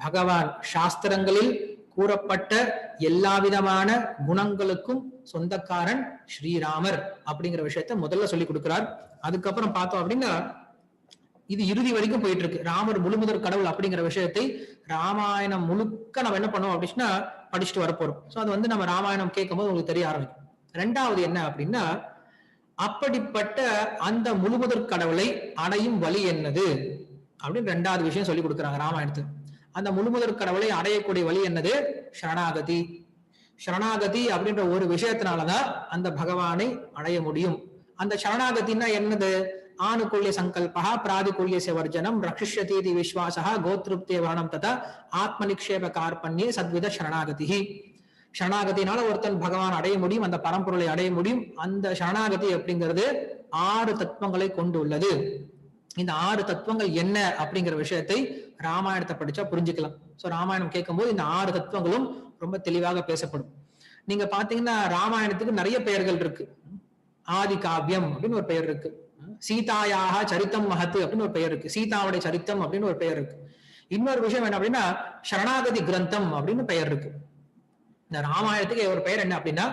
பகவான் சாஸ்திரங்களில் கூறப்பட்ட எல்லா விதமான குணங்களுக்கும் சொந்தக்காரன் ஸ்ரீராமர் அப்படிங்கிற விஷயத்த முதல்ல சொல்லி கொடுக்கிறார். அதுக்கப்புறம் பார்த்தோம் அப்படின்னா இது இறுதி வரைக்கும் போயிட்டு இருக்கு. ராமர் முழுமுதற் கடவுள் அப்படிங்கிற விஷயத்தை ராமாயணம் முழுக்க நம்ம என்ன பண்ணுவோம் அப்படின்னா படிச்சுட்டு வரப்போறோம். சோ அது நம்ம ராமாயணம் கேட்கும் போது உங்களுக்கு தெரிய ஆரம்பிக்கும். ரெண்டாவது என்ன அப்படின்னா அப்படிப்பட்ட அந்த முழுமுதற் கடவுளை அடையும் வழி என்னது அப்படின்னு ரெண்டாவது விஷயம் சொல்லி கொடுக்குறாங்க ராமாயணத்துக்கு. அந்த முழுமுதற் கடவுளை அடையக்கூடிய வழி என்னது? சரணாகதி. சரணாகதி அப்படின்ற ஒரு விஷயத்தினாலதான் அந்த பகவானை அடைய முடியும். அந்த சரணாகதினா என்னது? ஆணுக்குள்ளிய சங்கல்பா பிராதிகுல்ய வர்ஜனம் ரக்ஷிஷ்யதீதி விஸ்வாசா கோத்ருப்தே வரணம் ததா ஆத்ம நிக்ஷேப கார்பண்யே சத்வித சரணாகதி. சரணாகதினால ஒருத்தன் பகவான் அடைய முடியும், அந்த பரம்பொருளை அடைய முடியும். அந்த சரணாகதி அப்படிங்கிறது 6 தத்துவங்களை கொண்டுள்ளது. இந்த 6 தத்துவங்கள் என்ன அப்படிங்கிற விஷயத்தை ராமாயணத்தை படிச்சா புரிஞ்சுக்கலாம். சோ ராமாயணம் கேட்கும் போது இந்த 6 தத்துவங்களும் ரொம்ப தெளிவாக பேசப்படும். நீங்க பாத்தீங்கன்னா ராமாயணத்துக்கு நிறைய பெயர்கள் இருக்கு. ஆதி காவியம் அப்படின்னு ஒரு பெயர் இருக்கு, சீதாயாக சரித்தம் மகத்து அப்படின்னு ஒரு பெயர் இருக்கு, சீதாவுடைய சரித்தம் அப்படின்னு ஒரு பெயர் இருக்கு. இன்னொரு விஷயம் என்ன அப்படின்னா சரணாகதி கிரந்தம் அப்படின்னு பெயர் இருக்கு. இந்த ராமாயணத்துக்கு ஒரு பெயர் என்ன அப்படின்னா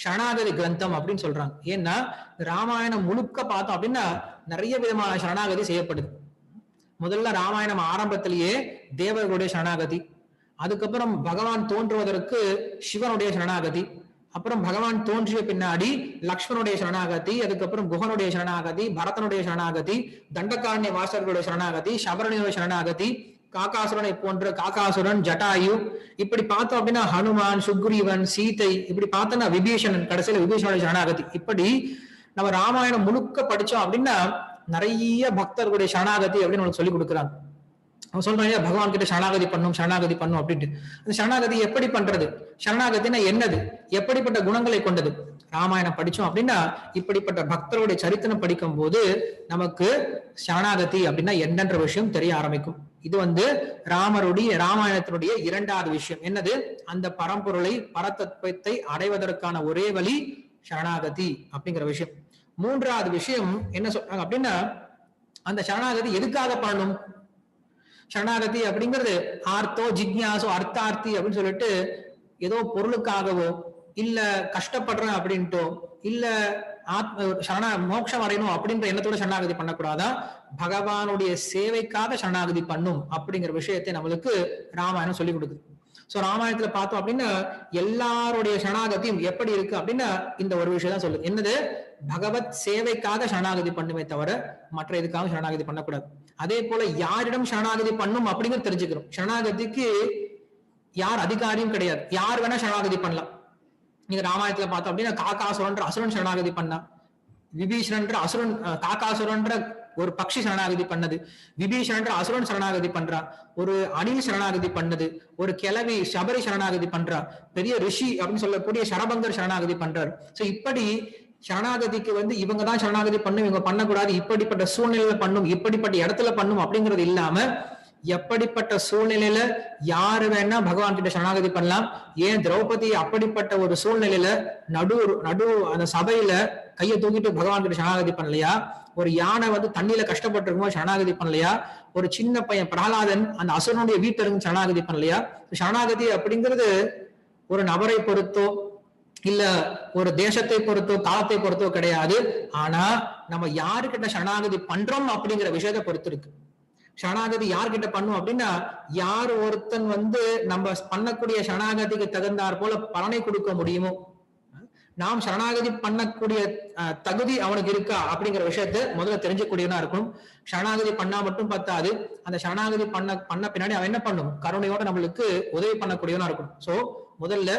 சரணாகதி கிரந்தம் அப்படின்னு சொல்றாங்க. ஏன்னா ராமாயணம் முழுக்க பார்த்தோம் அப்படின்னா நிறைய விதமான சரணாகதி செய்யப்படுது. முதல்ல ராமாயணம் ஆரம்பத்திலேயே தேவர்களுடைய சரணாகதி, அதுக்கப்புறம் பகவான் தோன்றுவதற்கு சிவனுடைய சரணாகதி, அப்புறம் பகவான் தோன்றிய பின்னாடி லக்ஷ்மணுடைய சரணாகதி, அதுக்கப்புறம் குகனுடைய சரணாகதி, பரதனுடைய சரணாகதி, தண்டகாரண்ய வாசர்களுடைய சரணாகதி, சபரணியுடைய சரணாகதி, காக்காசுரனை போன்ற காக்காசுரன், ஜட்டாயு, இப்படி பார்த்தோம் அப்படின்னா ஹனுமான், சுக்ரீவன், சீதை, இப்படி பார்த்தோம்னா விபீஷணன், கடைசியில விபீஷனுடைய சரணாகதி. இப்படி நம்ம ராமாயணம் முழுக்க படிச்சோம் அப்படின்னா நிறைய பக்தர்களுடைய சரணாகதி அப்படின்னு நமக்கு சொல்லி கொடுக்குறாங்க. அவன் சொல்றாங்க பகவான் கிட்ட சரணாகதி பண்ணும் அப்படின்ட்டு. அந்த சரணாகதி எப்படி பண்றது, சரணாகதினா என்னது, எப்படிப்பட்ட குணங்களை கொண்டது, ராமாயணம் படிச்சோம் அப்படின்னா இப்படிப்பட்ட பக்தருடைய சரித்திரம் படிக்கும் போது நமக்கு சரணாகதி அப்படின்னா என்னன்ற விஷயம் தெரிய ஆரம்பிக்கும். இது ராமாயணத்தினுடைய இரண்டாவது விஷயம். என்னது, அந்த பரம்பொருளை பரதத்துவத்தை அடைவதற்கான ஒரே வழி சரணாகதி அப்படிங்கிற விஷயம். மூன்றாவது விஷயம் என்ன சொல்றாங்க அப்படின்னா, அந்த சரணாகதி எதுக்காக பண்ணணும். சரணாகதி அப்படிங்கிறது ஆர்த்தோ ஜிக்யாசோ அர்த்தார்த்தி அப்படின்னு சொல்லிட்டு ஏதோ பொருளுக்காகவோ இல்ல கஷ்டப்படுறேன் அப்படின்ட்டோ இல்ல மோட்சம் அடையணும் அப்படின்ற எண்ணத்தோட சரணாகதி பண்ணக்கூடாதான், பகவானுடைய சேவைக்காக சரணாகதி பண்ணும் அப்படிங்கிற விஷயத்தை நம்மளுக்கு ராமாயணம் சொல்லி கொடுக்குது. சோ ராமாயணத்துல பார்த்தோம் அப்படின்னா எல்லாருடைய சரணாகதியும் எப்படி இருக்கு அப்படின்னா இந்த ஒரு விஷயம் தான் சொல்லுது. என்னது, பகவத் சேவைக்காக சரணாகதி பண்ணுமே தவிர மற்ற எதுக்காக சரணாகதி பண்ணக்கூடாது. அதே போல யாரிடம் சரணாகதி பண்ணும் அப்படிங்கிறது தெரிஞ்சுக்கிறோம். சரணாகதிக்கு யார் அதிகாரியும் கிடையாது, யார் வேணா சரணாகதி பண்ணலாம். நீங்க ராமாயணத்துல பார்த்தோம் அப்படின்னா காக்காசுரன்ற அசுரன் சரணாகதி பண்ணா, விபீஷணன்ற அசுரன் காக்காசுரன்ற ஒரு பக்ஷி சரணாகதி பண்ணது, விபீஷணன்ற அசுரன் சரணாகதி பண்றா, ஒரு அணில் சரணாகதி பண்ணது, ஒரு கிழவி சபரி சரணாகதி பண்றா, பெரிய ரிஷி அப்படின்னு சொல்லக்கூடிய சரபங்கர் சரணாகதி பண்றாரு. சோ இப்படி சரணாகதிக்கு இவங்கதான் சரணாகதி பண்ணும், இவங்க பண்ணக்கூடாது, இப்படிப்பட்ட சூழ்நிலையில பண்ணும், இப்படிப்பட்ட இடத்துல பண்ணும் அப்படிங்கிறது இல்லாம எப்படிப்பட்ட சூழ்நிலையில யாரு வேணா பகவான் கிட்ட சரணாகதி பண்ணலாம். ஏன் திரௌபதி அப்படிப்பட்ட ஒரு சூழ்நிலையில நடு அந்த சபையில கையை தூக்கிட்டு பகவான் கிட்ட சரணாகதி பண்ணலையா? ஒரு யானை தண்ணியில கஷ்டப்பட்டு இருக்கும்போது சரணாகதி பண்ணலையா? ஒரு சின்ன பையன் பிரகலாதன் அந்த அசுரனுடைய வீட்டுல இருந்து சரணாகதி பண்ணலையா? சரணாகதி அப்படிங்கிறது ஒரு நபரை பொறுத்தோ இல்ல ஒரு தேசத்தை பொறுத்தோ காலத்தை பொறுத்தோ கிடையாது. ஆனா நம்ம யாருக்கிட்ட சரணாகதி பண்றோம் அப்படிங்கிற விஷயத்தை பொறுத்து இருக்கு. சரணாகதி யார்கிட்ட பண்ணும் அப்படின்னா, யார் ஒருத்தன் நம்ம பண்ணக்கூடிய சரணாகதிக்கு தகுந்தாற் போல பலனை கொடுக்க முடியுமோ, நாம் சரணாகதி பண்ணக்கூடிய தகுதி அவனுக்கு இருக்கா அப்படிங்கிற விஷயத்த முதல்ல தெரிஞ்சக்கூடியவனா இருக்கணும். சரணாகதி பண்ணா மட்டும் பத்தாது, அந்த சரணாகதி பண்ண பின்னாடி அவன் என்ன பண்ணும், கருணையோட நம்மளுக்கு உதவி பண்ணக்கூடியவனா இருக்கணும். சோ முதல்ல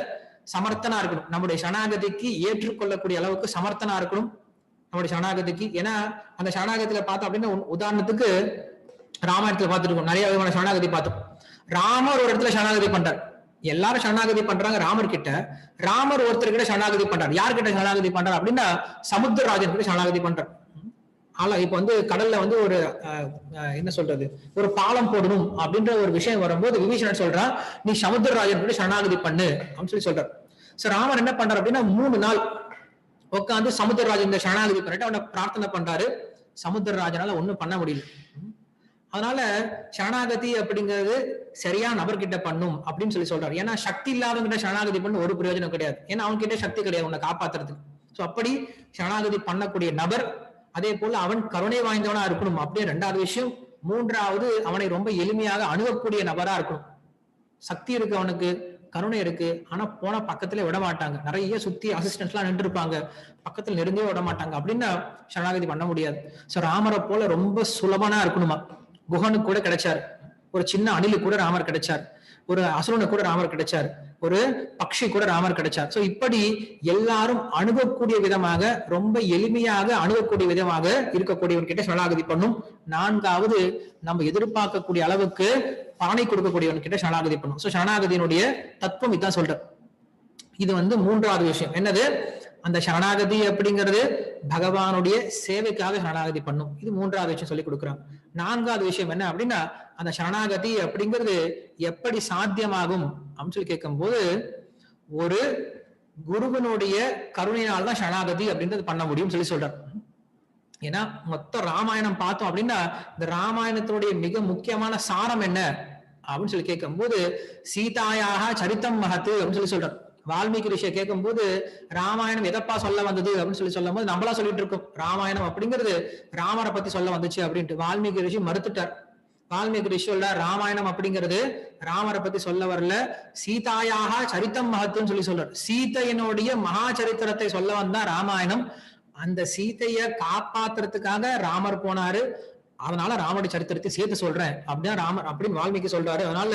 சமர்த்தனா இருக்கணும், நம்முடைய சரணாகதிக்கு ஏற்றுக்கொள்ளக்கூடிய அளவுக்கு சமர்த்தனா இருக்கணும் நம்முடைய சரணாகதிக்கு. ஏன்னா அந்த சரணாகதியில பார்த்தோம் அப்படின்னா, உதாரணத்துக்கு ராமாயணத்துல பார்த்துருக்கோம், நிறைய விதமான சரணாகதி பார்த்தோம். ராமர் ஒரு இடத்துல சரணாகதி பண்றார், எல்லாரும் சரணாகதி பண்றாங்க ராமர் கிட்ட. ராமர் ஒருத்தர் கிட்ட சரணாகதி பண்றார். யார்கிட்ட சரணாகதி பண்றார் அப்படின்னா சமுத்திரராஜன் கிட்ட சரணாகதி பண்றார். ஆனா இப்ப கடல்ல ஒரு என்ன சொல்றது, ஒரு பாலம் போடணும் அப்படின்ற ஒரு விஷயம் வரும்போது விபீஷணன் சொல்றான், நீ சமுத்திரராஜன் கிட்ட சரணாகதி பண்ணு அப்படின்னு சொல்றார். சோ ராமர் என்ன பண்றாரு அப்படின்னா 3 நாள் உட்காந்து சமுத்திரராஜன் இந்த சரணாகதி பண்ணிட்டு அவனை பிரார்த்தனை பண்றாரு. சமுத்திரராஜனால ஒண்ணும் பண்ண முடியல. அதனால சரணாகதி அப்படிங்கிறது சரியான நபர்கிட்ட பண்ணும் அப்படின்னு சொல்றாரு. ஏன்னா சக்தி இல்லாதவங்கிட்ட சரணாகதி பண்ண ஒரு பிரயோஜனம் கிடையாது. ஏன்னா அவங்க கிட்ட சக்தி கிடையாது உன்னை காப்பாத்துறதுக்கு. சோ அப்படி சரணாகதி பண்ணக்கூடிய நபர், அதே போல அவன் கருணை வாய்ந்தவனா இருக்கணும் அப்படியே 2வது விஷயம். 3வது அவனை ரொம்ப எளிமையாக அணுகக்கூடிய நபரா இருக்கணும். சக்தி இருக்கு அவனுக்கு, கருணை இருக்கு, ஆனா போன பக்கத்துல விட மாட்டாங்க, நிறைய சுத்தி அசிஸ்டன்ஸ் எல்லாம் நின்று இருப்பாங்க, பக்கத்துல நெருங்கவே விட மாட்டாங்க அப்படின்னா சரணாகதி பண்ண முடியாது. சோ ராமரை போல ரொம்ப சுலபனா இருக்கணுமா. குகனுக்கு கூட கிடைச்சாரு, ஒரு சின்ன அணிலுக்கு கூட ராமர் கிடைச்சார், ஒரு அசுரனுக்கு கூட ராமர் கிடைச்சார், ஒரு பக்ஷி கூட ராமர் கிடைச்சார். சோ இப்படி எல்லாரும் அணுகக்கூடிய விதமாக, ரொம்ப எளிமையாக அணுகக்கூடிய விதமாக இருக்கக்கூடியவன் கிட்ட சரணாகதி பண்ணும். 4வது நம்ம எதிர்பார்க்கக்கூடிய அளவுக்கு பலனை கொடுக்கக்கூடியவன் கிட்ட சரணாகதி பண்ணும். சோ சரணாகதியினுடைய தத்துவம் இதான் சொல்ற. இது 3வது விஷயம். என்னது, அந்த சரணாகதி அப்படிங்கிறது பகவானுடைய சேவைக்காக சரணாகதி பண்ணும். இது 3வது விஷயம் சொல்லி கொடுக்குறாங்க. 4வது விஷயம் என்ன அப்படின்னா, அந்த சரணாகதி அப்படிங்கிறது எப்படி சாத்தியமாகும் அப்படின்னு சொல்லி கேட்கும் போது, ஒரு குருவனுடைய கருணையினால் தான் சரணாகதி அப்படின்றது பண்ண முடியும் சொல்லி சொல்றார். ஏன்னா மொத்த ராமாயணம் பார்த்தோம் அப்படின்னா, இந்த ராமாயணத்தினுடைய மிக முக்கியமான சாரம் என்ன அப்படின்னு சொல்லி கேட்கும் போது, சீதாயாக சரித்தம் மகத்து அப்படின்னு சொல்லி சொல்றார். வால்மீகி ரிஷியை கேட்கும் போது ராமாயணம் எதப்பா சொல்ல வந்தது அப்படின்னு சொல்லும் போது நம்மளா சொல்லிட்டு இருக்கோம் ராமாயணம் அப்படிங்கிறது ராமரை பத்தி சொல்ல வந்துச்சு அப்படின்ட்டு. வால்மீகி ரிஷி மறுத்துட்டார். வால்மீகி ரிஷி சொல்ற ராமாயணம் அப்படிங்கிறது ராமரை பத்தி சொல்ல வரல, சீதாயாக சரித்தம் மகத்துவம் சொல்லி சொல்றார். சீதையனுடைய மகா சரித்திரத்தை சொல்ல வந்தா ராமாயணம். அந்த சீதைய காப்பாத்துறதுக்காக ராமர் போனாரு, அதனால ராமனுடைய சரித்திரத்தை சேர்த்து சொல்றேன் அப்படின்னா ராமர் அப்படின்னு வால்மீகி சொல்றாரு. அதனால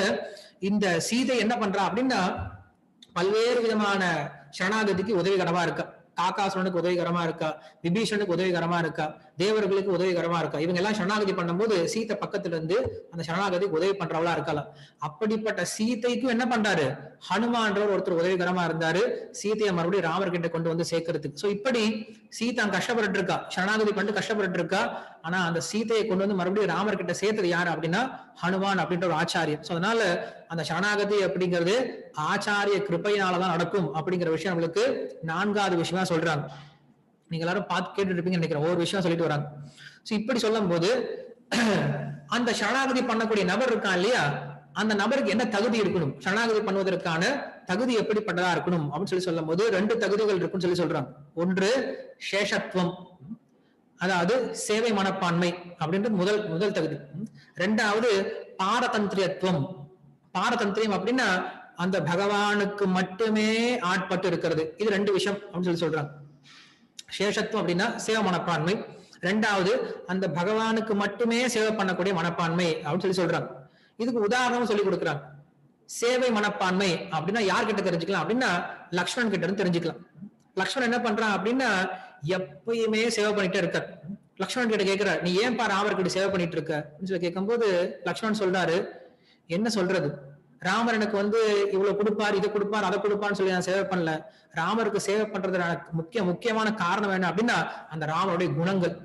இந்த சீதை என்ன பண்றா அப்படின்னா பல்வேறு விதமான சரணாகதிக்கு உதவிகரமா இருக்கா. காக்காசுரனுக்கு உதவிகரமா இருக்கா, விபீஷனுக்கு உதவிகரமா இருக்கா, தேவர்களுக்கு உதவிகரமா இருக்கா. இவங்க எல்லாம் சரணாகதி பண்ணும்போது சீத்தை பக்கத்துல இருந்து அந்த சரணாகதிக்கு உதவி பண்றவளா இருக்கலாம். அப்படிப்பட்ட சீதைக்கும் என்ன பண்றாரு, ஹனுமான்றவர் ஒருத்தர் உதவிகரமா இருந்தாரு சீதையை மறுபடியும் ராமர்கிட்ட கொண்டு வந்து சேர்க்கறதுக்கு. சோ இப்படி சீதை கஷ்டப்பட்டு இருக்கா, சரணாகதி பண்ணிட்டு கஷ்டப்பட்டு இருக்கா. ஆனா அந்த சீதையை கொண்டு வந்து மறுபடியும் ராமர்கிட்ட சேர்த்தது யாரு அப்படின்னா ஹனுமான் அப்படின்ற ஒரு ஆச்சாரியர். சோ அதனால அந்த சரணாகதி அப்படிங்கிறது ஆச்சாரிய கிருப்பையினாலதான் நடக்கும் அப்படிங்கிற விஷயம் நம்மளுக்கு 4வது விஷயமா சொல்றாங்க. நீங்க எல்லாரும் பார்த்து கேட்டு இருப்பீங்க நினைக்கிறேன், ஒவ்வொரு விஷயம் சொல்லிட்டு வராங்க. சோ இப்படி சொல்லும் போது அந்த சரணாகதி பண்ணக்கூடிய நபர் இருக்கான் இல்லையா, அந்த நபருக்கு என்ன தகுதி இருக்கணும், சரணாகதி பண்ணுவதற்கான தகுதி எப்படிப்பட்டதா இருக்கணும் அப்படின்னு சொல்லும் போது 2 தகுதிகள் இருக்குன்னு சொல்லி சொல்றாங்க. ஒன்று சேஷத்துவம், அதாவது சேவை மனப்பான்மை அப்படின்றது முதல் தகுதி. 2வது பாரதந்திரியத்துவம். பாரதந்திரியம் அப்படின்னா அந்த பகவானுக்கு மட்டுமே ஆட்பட்டு இருக்கிறது. இது 2 விஷயம் அப்படின்னு சொல்லி சொல்றாங்க. சேஷத்துவம் அப்படின்னா சேவை மனப்பான்மை, 2வது அந்த பகவானுக்கு மட்டுமே சேவை பண்ணக்கூடிய மனப்பான்மை அப்படின்னு சொல்லி சொல்றாங்க. இதுக்கு உதாரணம் சொல்லி கொடுக்குறாங்க. சேவை மனப்பான்மை அப்படின்னா யார்கிட்ட தெரிஞ்சுக்கலாம் அப்படின்னா லக்ஷ்மணன் கிட்ட இருந்து தெரிஞ்சுக்கலாம். லக்ஷ்மணன் என்ன பண்றான் அப்படின்னா எப்பயுமே சேவை பண்ணிட்டே இருக்கார். லக்ஷ்மணன் கிட்ட கேட்கிறார், நீ ஏன் ராமர்கிட்ட சேவை பண்ணிட்டு இருக்க அப்படின்னு சொல்லி கேட்கும்போது லக்ஷ்மணன் சொல்றாரு, என்ன சொல்றது, ராமர் எனக்கு இவ்வளவு கொடுப்பார், இதை கொடுப்பார், அதை கொடுப்பான்னு சொல்லி நான் சேவை பண்ணல. ராமருக்கு சேவை பண்றது முக்கியமான காரணம் என்ன அப்படின்னா அந்த ராமருடைய குணங்கள்.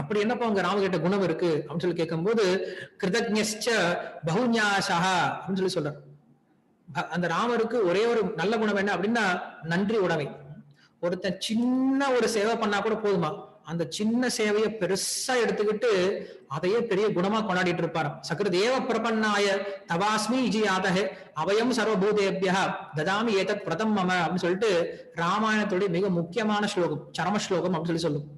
அப்படி என்னப்பா உங்க ராமகிட்ட குணம் இருக்கு அப்படின்னு சொல்லி கேட்கும்போது கிருதஜ்ஞஸ்ச பகுஞாசா அப்படின்னு சொல்லி சொல்றார். அந்த ராமருக்கு ஒரே ஒரு நல்ல குணம் என்ன அப்படின்னா நன்றி உடைமை. ஒருத்தன் சின்ன ஒரு சேவை பண்ணா கூட போதுமா, அந்த சின்ன சேவையை பெருசா எடுத்துக்கிட்டு அதையே பெரிய குணமா கொண்டாடிட்டு இருப்பாரு. சக்ரதேவ பிரபன்னாய தவாஸ்மி இஜியாதஹே அவயம் சர்வபூதேபியா ததாமி ஏதத் பிரதம் மம அப்படின்னு சொல்லிட்டு ராமாயணத்துடைய மிக முக்கியமான ஸ்லோகம், சரம ஸ்லோகம் அப்படின்னு சொல்லி சொல்லும்.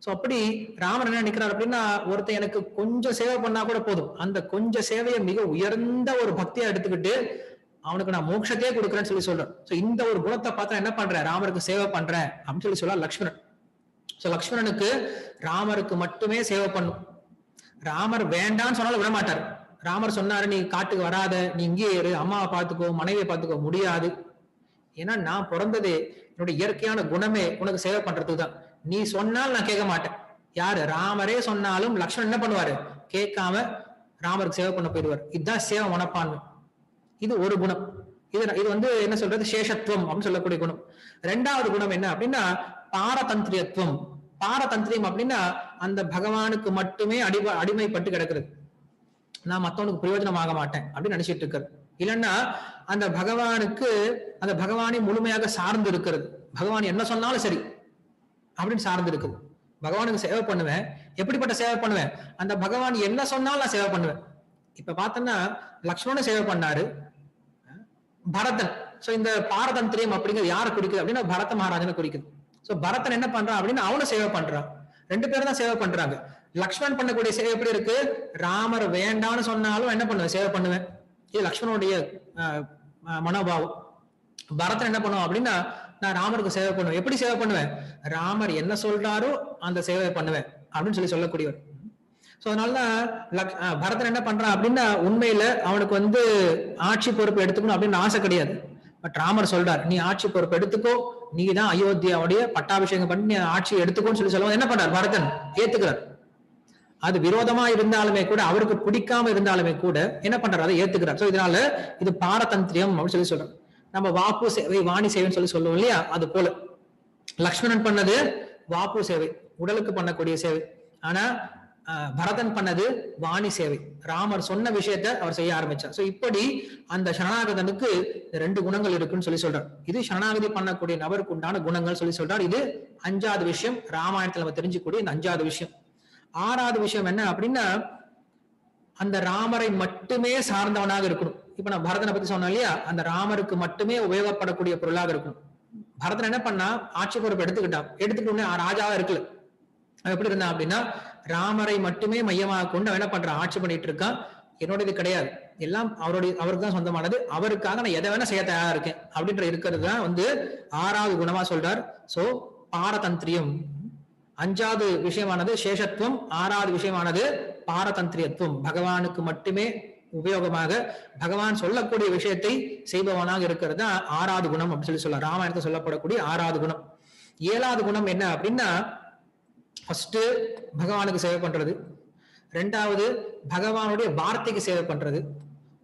சோ அப்படி ராமர் என்ன நினைக்கிறார் அப்படின்னா ஒருத்தன் எனக்கு கொஞ்சம் சேவை பண்ணா கூட போதும், அந்த கொஞ்சம் சேவையை மிக உயர்ந்த ஒரு பக்தியா எடுத்துக்கிட்டு அவனுக்கு நான் மோட்சத்தையே கொடுக்குறேன்னு சொல்லி சொல்றேன். சோ இந்த ஒரு குணத்தை பார்த்தா என்ன பண்றேன், ராமருக்கு சேவை பண்றேன் அப்படின்னு சொல்லி சொல்ல லக்ஷ்மணன். சோ லக்ஷ்மணனுக்கு ராமருக்கு மட்டுமே சேவை பண்ணும். ராமர் வேண்டான்னு சொன்னாலும் விட மாட்டார். ராமர் சொன்னாரு நீ காட்டுக்கு வராத, நீ இங்கே இரு, அம்மாவை பார்த்துக்கோ, மனைவியை பார்த்துக்கோ, முடியாது. ஏன்னா நான் பிறந்ததே என்னுடைய இயற்கையான குணமே உனக்கு சேவை பண்றதுக்கு தான். நீ சொன்னால் நான் கேட்க மாட்டேன். யாரு, ராமரே சொன்னாலும் லக்ஷ்மணன் என்ன பண்ணுவாரு, கேட்காம ராமருக்கு சேவை பண்ண போயிடுவார். இதுதான் சேவை மனப்பான்மை. இது ஒரு குணம். இது என்ன சொல்றது, சேஷத்துவம் அப்படின்னு சொல்லக்கூடிய குணம். 2வது குணம் என்ன அப்படின்னா பாரதந்திரியத்துவம். பாரதந்திரியம் அப்படின்னா அந்த பகவானுக்கு மட்டுமே அடிமைப்பட்டு கிடக்குறது. நான் மத்தவனுக்கு பிரயோஜனமாக மாட்டேன் அப்படின்னு நினைச்சிட்டு இருக்கிறது. இல்லைன்னா அந்த பகவானை முழுமையாக சார்ந்து இருக்கிறது. பகவான் என்ன சொன்னாலும் சரி அப்படின்னு சார்ந்து இருக்குது. பகவானுக்கு சேவை பண்ணுவேன். எப்படிப்பட்ட சேவை பண்ணுவேன், அந்த பகவான் என்ன சொன்னாலும் நான் சேவை பண்ணுவேன். இப்ப பார்த்தோம்னா லக்ஷ்மணன் சேவை பண்ணாரு, பரதன். சோ இந்த பாரதந்திரியம் அப்படிங்கிறது யாரை குறிக்குது அப்படின்னா பரத மகாராஜனை குறிக்குது. சோ பரதன் என்ன பண்றான் அப்படின்னா அவனும் சேவை பண்றான். 2 பேரும் தான் சேவை பண்றாங்க. லக்ஷ்மணன் பண்ணக்கூடிய சேவை எப்படி இருக்கு, ராமர் வேண்டாம்னு சொன்னாலும் என்ன பண்ணுவேன், சேவை பண்ணுவேன். இது லக்ஷ்மணனுடைய மனோபாவம். பரதன் என்ன பண்ணுவான் அப்படின்னா நான் ராமருக்கு சேவை பண்ணுவேன். எப்படி சேவை பண்ணுவேன், ராமர் என்ன சொல்றாரோ அந்த சேவை பண்ணுவேன் அப்படின்னு சொல்லக்கூடியவர். சோ அதனாலதான் பரதன் என்ன பண்றான் அப்படின்னா உண்மையில அவனுக்கு ஆட்சி பொறுப்பு எடுத்துக்கணும் அப்படின்னு ஆசை கிடையாது. பட் ராமர் சொல்றார் நீ ஆட்சி பொறுப்பு எடுத்துக்கோ, நீ தான் அயோத்தியாவுடைய பட்டாபிஷேகம் பண்ணி நீ ஆட்சி எடுத்துக்கோன்னு சொல்லுவோம். என்ன பண்றார், பரதன் ஏத்துக்கிறார். அது விரோதமா இருந்தாலுமே கூட, அவருக்கு பிடிக்காம இருந்தாலுமே கூட என்ன பண்றாரு, அதை ஏத்துக்கிறார். சோ இதனால இது பாரதந்திரியம் அப்படின்னு சொல்லி சொல்றோம். நம்ம வாப்பு சேவை வாணி சேவைன்னு சொல்லுவோம் இல்லையா, அது போல லக்ஷ்மணன் பண்ணது வாப்பு சேவை, உடலுக்கு பண்ணக்கூடிய சேவை. ஆனா பரதன் பண்ணது வாணி சேவை. ராமர் சொன்ன விஷயத்த அவர் செய்ய ஆரம்பிச்சார். சோ இப்படி அந்த சரணாகதனுக்கு 2 குணங்கள் இருக்குன்னு சொல்லி சொல்றார். இது சரணாகதி பண்ணக்கூடிய நபருக்கு உண்டான குணங்கள் சொல்லி சொல்றார். இது 5வது விஷயம், ராமாயணத்துல நம்ம தெரிஞ்சுக்கூடிய இந்த 5வது விஷயம். 6வது விஷயம் என்ன அப்படின்னா அந்த ராமரை மட்டுமே சார்ந்தவனாக இருக்கணும். இப்ப நான் பரதனை பத்தி சொன்னேன் இல்லையா, அந்த ராமருக்கு மட்டுமே உபயோகப்படக்கூடிய பொருளாக இருக்கணும். பரதன் என்ன பண்ணா ஆட்சி பொறுப்பு எடுத்துக்கிட்டான். எடுத்துக்கிட்டு ராஜாவா இருக்கல. எப்படி இருந்தான் அப்படின்னா ராமரை மட்டுமே மையமாக கொண்டு அவன் என்ன பண்றான், ஆட்சி பண்ணிட்டு இருக்கான். என்னோடது கிடையாது, எல்லாம் அவருக்கு தான் சொந்தமானது, அவருக்காக நான் எதை வேணா செய்ய தயாரா இருக்கேன் அப்படின்ற இருக்கிறது தான் வந்து 6வது குணமா சொல்றார். சோ பாரதந்திரியம். 5வது விஷயமானது சேஷத்துவம், 6வது விஷயமானது பாரதந்திரியத்துவம். பகவானுக்கு மட்டுமே உபயோகமாக பகவான் சொல்லக்கூடிய விஷயத்தை செய்பவனாக இருக்கிறது தான் 6வது குணம் அப்படின்னு சொல்லலாம். ராமாயணத்தை சொல்லப்படக்கூடிய 6வது குணம். 7வது குணம் என்ன அப்படின்னா, ஃபர்ஸ்ட் பகவானுக்கு சேவை பண்றது, 2வது பகவானுடைய வார்த்தைக்கு சேவை பண்றது,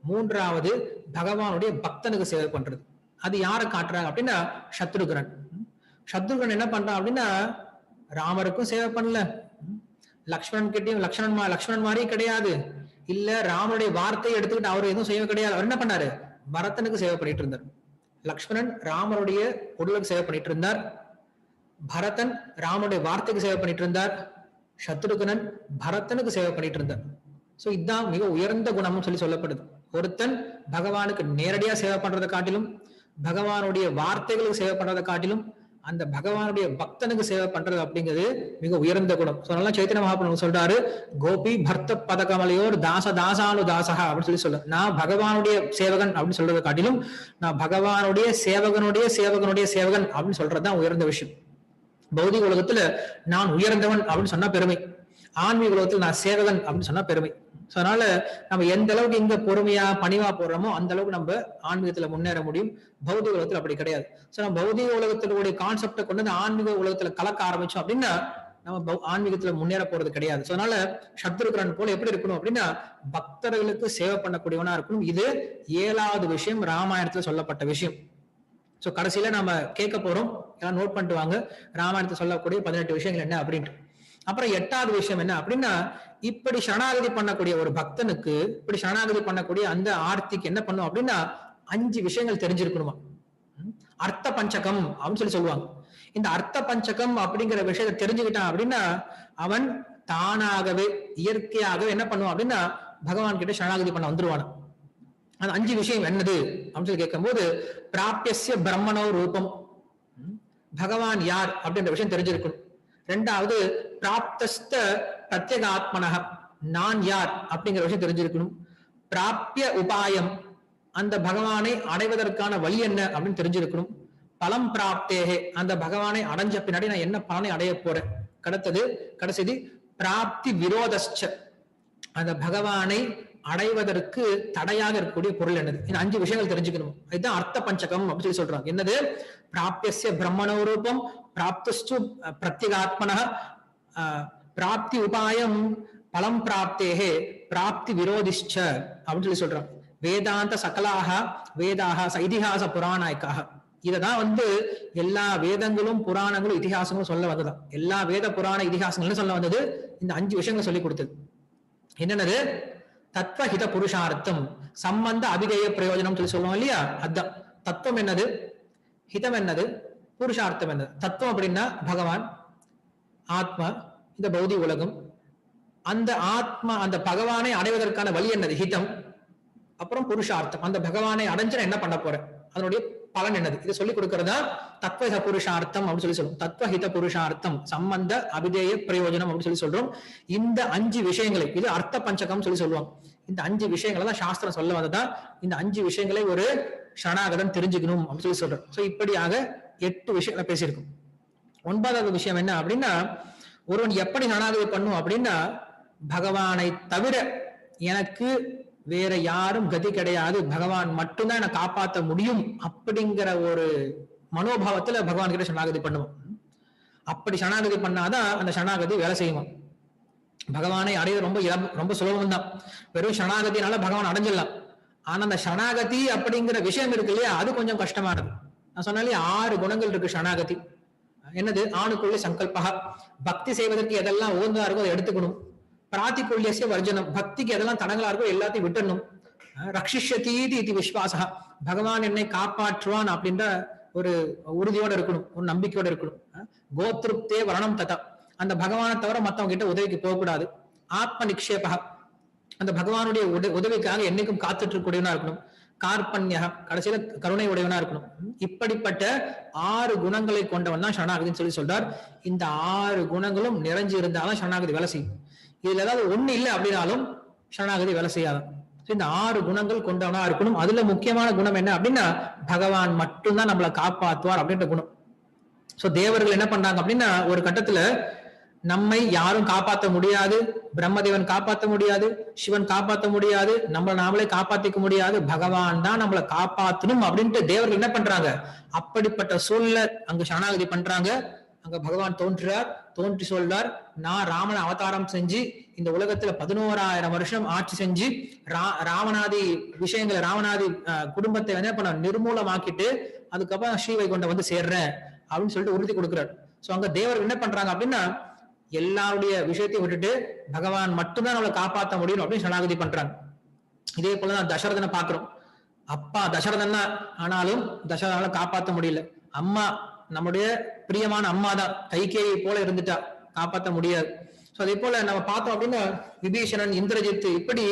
3வது பகவானுடைய பக்தனுக்கு சேவை பண்றது. அது யாரை காட்டுறாங்க அப்படின்னா சத்ருகன். சத்ருகன் என்ன பண்றான் அப்படின்னா ராமருக்கும் சேவை பண்ணல, லக்ஷ்மணன் கிட்டையும் லக்ஷ்மணன் மாதிரியும் கிடையாது, இல்ல ராமனுடைய வார்த்தையை எடுத்துக்கிட்டு அவர் எதுவும் செய்ய கிடையாது. அவர் என்ன பண்ணாரு, பரதனுக்கு சேவை பண்ணிட்டு இருந்தார். லக்ஷ்மணன் ராமருடைய உடலுக்கு சேவை பண்ணிட்டு இருந்தார், பரதன் ராமனுடைய வார்த்தைக்கு சேவை பண்ணிட்டு இருந்தார், சத்ருகனன் பரதனுக்கு சேவை பண்ணிட்டு இருந்தார். சோ இதுதான் மிக உயர்ந்த குணம்னு சொல்லப்படுது. ஒருத்தன் பகவானுக்கு நேரடியா சேவை பண்றதை காட்டிலும், பகவானுடைய வார்த்தைகளுக்கு சேவை பண்றதை காட்டிலும், அந்த பகவானுடைய பக்தனுக்கு சேவை பண்றது அப்படிங்கிறது மிக உயர்ந்த குணம். அதனால சைத்தன்ய மகாபிரபு சொல்றாரு, கோபி பர்த்த பதகமலையோர் தாச தாசானு தாசகா அப்படின்னு சொல்ல, நான் பகவானுடைய சேவகன் அப்படின்னு சொல்றதை காட்டிலும் நான் பகவானுடைய சேவகனுடைய சேவகனுடைய சேவகன் அப்படின்னு சொல்றதுதான் உயர்ந்த விஷயம். பௌதிக உலகத்துல நான் உயர்ந்தவன் அப்படின்னு சொன்னா பெருமை, ஆன்மீக உலகத்துல நான் சேவகன் அப்படின்னு சொன்னா பெருமை. அதனால நம்ம எந்த அளவுக்கு இங்க பொறுமையா பணிவா போடுறோமோ அந்த அளவுக்கு நம்ம ஆன்மீகத்துல முன்னேற முடியும். பௌதிக உலகத்துல அப்படி கிடையாது. நம்ம பௌதிக உலகத்தினுடைய கான்செப்டை கொண்டு வந்து ஆன்மீக உலகத்துல கலக்க ஆரம்பிச்சோம் அப்படின்னா நம்ம ஆன்மீகத்துல முன்னேற போறது கிடையாது. அதனால சத்ருகன் போல எப்படி இருக்கணும் அப்படின்னா பக்தர்களுக்கு சேவை பண்ணக்கூடியவனா இருக்கணும். இது 7வது விஷயம், ராமாயணத்துல சொல்லப்பட்ட விஷயம். சோ கடைசியில நாம கேட்க போறோம், எல்லாம் நோட் பண்ணிட்டு வாங்க, ராமாயணத்தை சொல்லக்கூடிய 18 விஷயங்கள் என்ன அப்படின்ட்டு. அப்புறம் 8வது விஷயம் என்ன அப்படின்னா, இப்படி சரணாகதி பண்ணக்கூடிய ஒரு பக்தனுக்கு, இப்படி சரணாகதி பண்ணக்கூடிய அந்த ஆர்த்திக்கு என்ன பண்ணும் அப்படின்னா 5 விஷயங்கள் தெரிஞ்சிருக்கணுமா. அர்த்த பஞ்சகம் அப்படின்னு சொல்லுவாங்க. இந்த அர்த்த பஞ்சகம் அப்படிங்கிற விஷயத்தை தெரிஞ்சுக்கிட்டான் அப்படின்னா அவன் தானாகவே இயற்கையாகவே என்ன பண்ணுவான் அப்படின்னா பகவான் கிட்ட சரணாகதி பண்ண வந்துருவான். அந்த 5 விஷயம் என்னது அப்படின்னு கேட்கும் போது, பிராபியஸ்ய பிரம்மணோ ரூபம், பகவான் யார் அப்படின்ற விஷயம் தெரிஞ்சிருக்கணும். 2வது பிராப்தஸ்த பிரத்யேகாத்மனக, நான் யார் அப்படிங்கிற விஷயம் தெரிஞ்சிருக்கணும். பிராபிய உபாயம், அந்த பகவானை அடைவதற்கான வழி என்ன அப்படின்னு தெரிஞ்சிருக்கணும். பலம் பிராப்தேகே, அந்த பகவானை அடைஞ்ச பின்னாடி நான் என்ன பலனை அடைய போறேன். கடைசிது பிராப்தி விரோதஸ்ச, அந்த பகவானை அடைவதற்கு தடையாக இருக்கக்கூடிய பொருள் என்னது. இந்த 5 விஷயங்கள் தெரிஞ்சுக்கணும். இதுதான் அர்த்த பஞ்சகம் அப்படின்னு சொல்றாங்க. என்னது, பிராப்திய பிரம்மணோ ரூபம், பிராப்து பிரத்யேகாத்மன, பிராப்தி உபாயம், பலம் பிராப்தேகே, பிராப்தி விரோதிஷ்ச அப்படின்னு சொல்றாங்க. வேதாந்த சகலாக வேதாக இதிகாச புராணாய்க்காக, இததான் எல்லா வேதங்களும் புராணங்களும் இதிகாசங்களும் சொல்ல வந்ததுதான். எல்லா வேத புராண இதிகாசங்களும் சொல்ல வந்தது இந்த 5 விஷயங்களை சொல்லி கொடுத்தது. என்னன்னது, தத்துவஹித புருஷார்த்தம், சம்பந்த அபிதேய பிரயோஜனம் சொல்லுவோம் இல்லையா, அதுதான் தத்துவம். என்னது, ஹிதம் என்னது, புருஷார்த்தம் என்னது. தத்துவம் அப்படின்னா பகவான், ஆத்மா, இந்த பௌதிக உலகம். அந்த ஆத்மா, அந்த பகவானை அடைவதற்கான வழி என்னது, ஹிதம். அப்புறம் புருஷார்த்தம், அந்த பகவானை அடைஞ்சா என்ன பண்ண போறேன், அதனுடைய பலன் என்னது, இதை சொல்லிக் கொடுக்கறதா தத்துவஹித புருஷார்த்தம் அப்படின்னு சொல்லுவோம். தத்துவஹித புருஷார்த்தம், சம்பந்த அபிதேய பிரயோஜனம் அப்படின்னு சொல்றோம். இந்த 5 விஷயங்களை, இது அர்த்த பஞ்சகம் சொல்லுவாங்க. இந்த 5 விஷயங்களை தான் சாஸ்திரம் சொல்ல வந்ததா. இந்த 5 விஷயங்களை ஒரு சரணாகதன் தெரிஞ்சுக்கணும் அப்படின்னு சொல்றோம். சோ இப்படியாக 8 விஷயங்களை பேசியிருக்கும். 9வது விஷயம் என்ன அப்படின்னா, ஒருவன் எப்படி சரணாகதி பண்ணும் அப்படின்னா, பகவானை தவிர எனக்கு வேற யாரும் கதி கிடையாது, பகவான் மட்டும்தான் என்னை காப்பாற்ற முடியும் அப்படிங்கிற ஒரு மனோபாவத்துல பகவான் கிட்ட சரணாகதி பண்ணுவோம். அப்படி சரணாகதி பண்ணாதான் அந்த சரணாகதி வேலை செய்வோம். பகவானை அடைய ரொம்ப சுலபம் தான். வெறும் சரணாகதினால பகவான் அடைஞ்சிடலாம். ஆனா அந்த சரணாகதி அப்படிங்கிற விஷயம் இருக்கு இல்லையா, அது கொஞ்சம் கஷ்டமானது. நான் சொன்னாலே 6 குணங்கள் இருக்கு சரணாகதி. என்னது, ஆணுக்குள்ளே சங்கல்பகா, பக்தி செய்வதற்கு எதெல்லாம் உகந்தா இருக்கோ அதை எடுத்துக்கணும். பிராதிகுல்யஸ்ய வர்ஜனம், பக்திக்கு எதெல்லாம் தடங்களா இருக்கோ எல்லாத்தையும் விட்டுடணும். ரக்ஷிஷ்யதீதி இது விஸ்வாசா, பகவான் என்னை காப்பாற்றுவான் அப்படின்ற ஒரு உறுதியோட இருக்கணும், ஒரு நம்பிக்கையோட இருக்கணும். கோத்ருப்தே வரணம் ததா, அந்த பகவானை தவிர மத்தவங்க கிட்ட உதவிக்கு போகக்கூடாது. ஆத்ம நிக்ஷேபா, அந்த பகவானுடைய உதவிக்காக என்னைக்கும் காத்துட்டு இருக்கக்கூடியவனா இருக்கணும். கார்பண்யா, கடைசியில கருணை உடையவனா இருக்கணும். இப்படிப்பட்ட 6 குணங்களை கொண்டவன் தான் சரணாகதின்னு சொல்றார். இந்த 6 குணங்களும் நிறைஞ்சு இருந்தாலும் சரணாகதி வேலை செய்யும். இதுல ஏதாவது ஒண்ணு இல்லை அப்படின்னாலும் சரணாகதி வேலை செய்யாதான். இந்த 6 குணங்கள் கொண்டவனா இருக்கணும். அதுல முக்கியமான குணம் என்ன அப்படின்னா பகவான் மட்டும்தான் நம்மளை காப்பாற்றுவார் அப்படின்ற குணம். சோ தேவர்கள் என்ன பண்றாங்க அப்படின்னா ஒரு கட்டத்துல நம்மை யாரும் காப்பாற்ற முடியாது, பிரம்மதேவன் காப்பாற்ற முடியாது, சிவன் காப்பாற்ற முடியாது, நம்மளை நாமளே காப்பாத்திக்க முடியாது, பகவான் தான் நம்மளை காப்பாற்றணும் அப்படின்ட்டு தேவர்கள் என்ன பண்றாங்க, அப்படிப்பட்ட சூழ்நிலை அங்க சரணாகதி பண்றாங்க. அங்க பகவான் தோன்றுறார், தோன்றி சொல்றார், நான் ராமனை அவதாரம் செஞ்சு இந்த உலகத்துல 11,000 வருஷம் ஆட்சி செஞ்சு ராவணாதி விஷயங்களை ராவணாதி குடும்பத்தை என்ன பண்ண நிர்மூலமாக்கிட்டு அதுக்கப்புறம் ஸ்ரீவைகுண்டம் வந்து சேர்றேன் அப்படின்னு சொல்லிட்டு உறுதி கொடுக்கிறார். சோ அங்க தேவர்கள் என்ன பண்றாங்க அப்படின்னா எல்லாருடைய விஷயத்தையும் விட்டுட்டு பகவான் மட்டும்தான் நம்மளை காப்பாற்ற முடியும் அப்படின்னு சரணாகதி பண்றாங்க. இதே போலதான் தசரதனை பாக்குறோம். அப்பா தசரதன் தான், ஆனாலும் தசரதனால காப்பாற்ற முடியல. அம்மா நம்முடைய பிரியமான அம்மா தான், கைகேயை போல இருந்துட்டா, காப்பாற்ற முடியாது. சோ அதே போல நம்ம பார்த்தோம் அப்படின்னா விபீஷணன், இந்திரஜித், இப்படி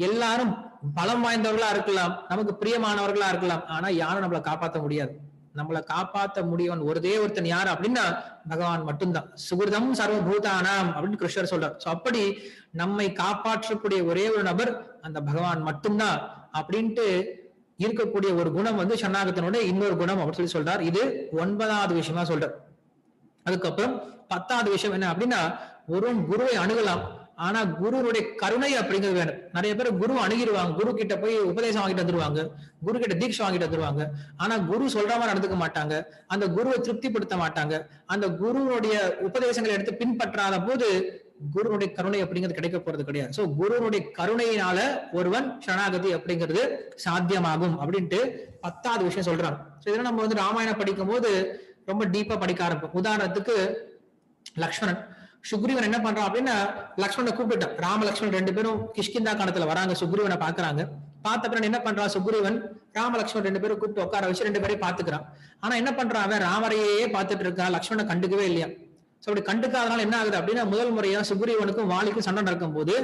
எல்லாரும் பலம் வாய்ந்தவர்களா இருக்கலாம், நமக்கு பிரியமானவர்களா இருக்கலாம், ஆனா யாரும் நம்மளை காப்பாற்ற முடியாது. நம்மளை காப்பாற்ற முடியவன் ஒருத்தன் யாரு அப்படின்னா பகவான் மட்டும்தான். சுகிருதம் சர்வபூதானாம் அப்படின்னு கிருஷ்ணர் சொல்றார். சோ அப்படி நம்மை காப்பாற்றக்கூடிய ஒரே ஒரு நபர் அந்த பகவான் மட்டும்தான் அப்படின்ட்டு இருக்கக்கூடிய ஒரு குணம் வந்து சரணாகத்தினுடைய இன்னொரு குணம் அப்படின்னு சொல்லி சொல்றார். இது 9வது விஷயமா சொல்றார். அதுக்கப்புறம் 10வது விஷயம் என்ன அப்படின்னா ஒரு குருவை அணுகலாம், ஆனா குருவுடைய கருணை அப்படிங்கிறது வேணும். நிறைய பேர் குரு அணுகிடுவாங்க, குரு கிட்ட போய் உபதேசம் வாங்கிட்டு வந்துருவாங்க, குரு கிட்ட தீட்சை வாங்கிட்டு வந்துருவாங்க, ஆனா குரு சொல்ற மாதிரி நடந்துக்க மாட்டாங்க, அந்த குருவை திருப்திப்படுத்த மாட்டாங்க, அந்த குருவுடைய உபதேசங்களை எடுத்து பின்பற்றாத போது குருவுடைய கருணை அப்படிங்கிறது கிடைக்க போறது கிடையாது. சோ குருவுடைய கருணையினால ஒருவன் சரணாகதி அப்படிங்கிறது சாத்தியமாகும் அப்படின்ட்டு 10வது விஷயம் சொல்றாங்க. சோ இதெல்லாம் நம்ம வந்து ராமாயணம் படிக்கும் போது ரொம்ப டீப்பா படிக்க ஆரம்பிப்போம். உதாரணத்துக்கு லக்ஷ்மணன், சுக்ரீவன் என்ன பண்றான் அப்படின்னா லக்ஷ்மணனை கூப்பிட்டான். ராம லக்ஷ்மணன் 2 பேரும் கிஷ்கிந்தா காலத்துல வராங்க, சுக்ரீவனை பாக்குறாங்க. பார்த்த பிறகு என்ன பண்றான் சுக்ரீவன், ராம லக்ஷ்மணன் 2 பேரும் கூப்பிட்டு உட்கார வச்சு 2 பேரையும் பாத்துக்கிறான். ஆனா என்ன பண்றான், அவன் ராமரையே பார்த்துட்டு இருக்கான், லக்ஷ்மணனை கண்டுக்கவே இல்லையா. சோ அப்படி கண்டுக்காதனால என்ன ஆகுது அப்படின்னா முதல் முறையா சுக்ரீவனுக்கும் வாலிக்கும் சண்டை நடக்கும் போது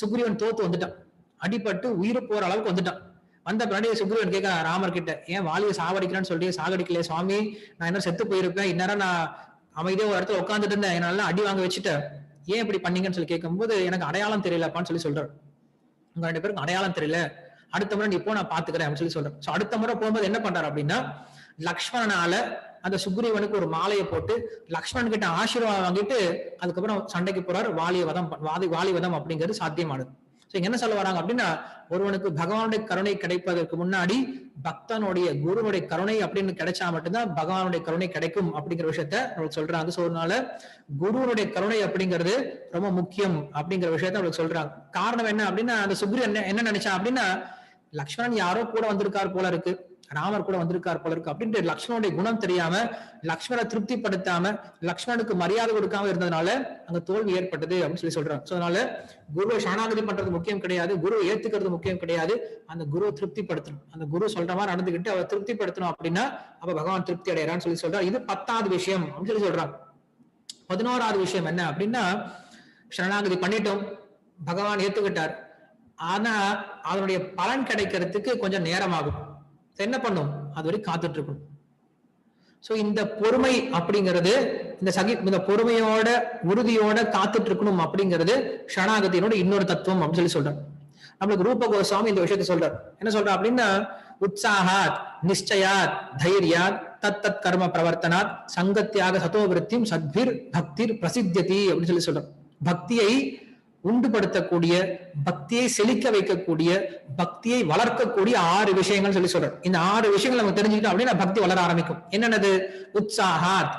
சுக்ரீவன் தோத்து வந்துட்டான், அடிபட்டு உயிர் போற அளவுக்கு வந்துட்டான். வந்த பின்னாடி சுக்ரீவன் கேட்க ராமர் கிட்ட, ஏன் வாலியை சாவடிக்கிறான்னு சொல்லி, சாகடிக்கலையே சுவாமி, நான் என்ன செத்து போயிருப்பேன், இந்நேரம் நான் அமைதியா ஒரு இடத்துல உட்காந்துட்டு இருந்தேன், என்னால அடி வாங்க வச்சுட்டேன், ஏன் இப்படி பண்ணீங்கன்னு சொல்லி கேட்கும்போது எனக்கு அடையாளம் தெரியலப்பான்னு சொல்லி சொல்றாரு. உங்க 2 பேருக்கு அடையாளம் தெரியல, அடுத்த முறை நீ இப்போ நான் பாத்துக்கிறேன் அப்படின்னு சொல்லி சொல்றேன். சோ அடுத்த முறை போகும்போது என்ன பண்றாரு அப்படின்னா லக்ஷ்மணனால அந்த சுக்ரீவனுக்கு ஒரு மாலையை போட்டு லக்ஷ்மணன் கிட்ட ஆசீர்வாதம் வாங்கிட்டு அதுக்கப்புறம் சண்டைக்கு போறாரு. வாலி வதம் அப்படிங்கிறது சாத்தியமானது. என்ன சொல்ல வராங்க அப்படின்னா ஒருவனுக்கு பகவானுடைய கருணை கிடைப்பதற்கு முன்னாடி பக்தனுடைய குருனுடைய கருணை அப்படின்னு கிடைச்சா மட்டும்தான் பகவானுடைய கருணை கிடைக்கும் அப்படிங்கிற விஷயத்த நம்மளுக்கு சொல்றாங்க. சோ அதனால குருனுடைய கருணை அப்படிங்கிறது ரொம்ப முக்கியம் அப்படிங்கிற விஷயத்த நம்மளுக்கு சொல்றாங்க. காரணம் என்ன அப்படின்னா அந்த சுக்ரீவன் என்ன நினைச்சா அப்படின்னா லக்ஷ்மணன் யாரோ கூட வந்திருக்கார் போல இருக்கு, ராமர் கூட வந்திருக்கார் போல இருக்கு அப்படின்ட்டு லக்ஷ்மணனுடைய குணம் தெரியாம லக்ஷ்மணனை திருப்திப்படுத்தாம லக்ஷ்மணனுக்கு மரியாதை கொடுக்காம இருந்ததுனால அங்க தோல்வி ஏற்பட்டது அப்படின்னு சொல்லி சொல்றாங்க. சோ அதனால குருவை சரணாகதி பண்றது முக்கியம் கிடையாது, குருவை ஏத்துக்கிறது முக்கியம் கிடையாது, அந்த குருவை திருப்திப்படுத்தணும், அந்த குரு சொல்ற மாதிரி நடந்துகிட்டு அவர் திருப்திப்படுத்தணும் அப்படின்னா அப்ப பகவான் திருப்தி அடையறான்னு சொல்லி சொல்றாரு. இது 10வது விஷயம் அப்படின்னு சொல்லி சொல்றாங்க. 11வது விஷயம் என்ன அப்படின்னா சரணாகதி பண்ணிட்டோம், பகவான் ஏத்துக்கிட்டார், ஆனா அதனுடைய பலன் கிடைக்கிறதுக்கு கொஞ்சம் நேரம் ஆகும். என்ன பண்ணும், அது வரைக்கும் காத்துட்டு இருக்கணும். சோ இந்த பொறுமை அப்படிங்கிறது இந்த பொறுமையோட உறுதியோட காத்துட்டு இருக்கணும் அப்படிங்கிறது சரணாகதியினோட இன்னொரு தத்துவம் அப்படின்னு சொல்லி சொல்றாரு. நம்மளுக்கு ரூப கோஸ்வாமி இந்த விஷயத்த சொல்றாரு. என்ன சொல்ற அப்படின்னா உற்சாகாத் நிச்சயாத் தைரியாத் தத் கர்ம பிரவர்த்தனாத் சங்கத்தியாக சதோவிருத்தியும் சத்பிர் பக்திர் பிரசித்தியதி அப்படின்னு சொல்லி சொல்றார். பக்தியை உண்டுபடுத்தக்கூடிய, பக்தியை செழிக்க வைக்கக்கூடிய, பக்தியை வளர்க்கக்கூடிய 6 விஷயங்கள் சொல்லி சொல்றாரு. இந்த 6 விஷயங்கள் நம்ம தெரிஞ்சுக்கிட்டோம் அப்படின்னா பக்தி வளர ஆரம்பிக்கும். என்னென்னது, உற்சாகாத்,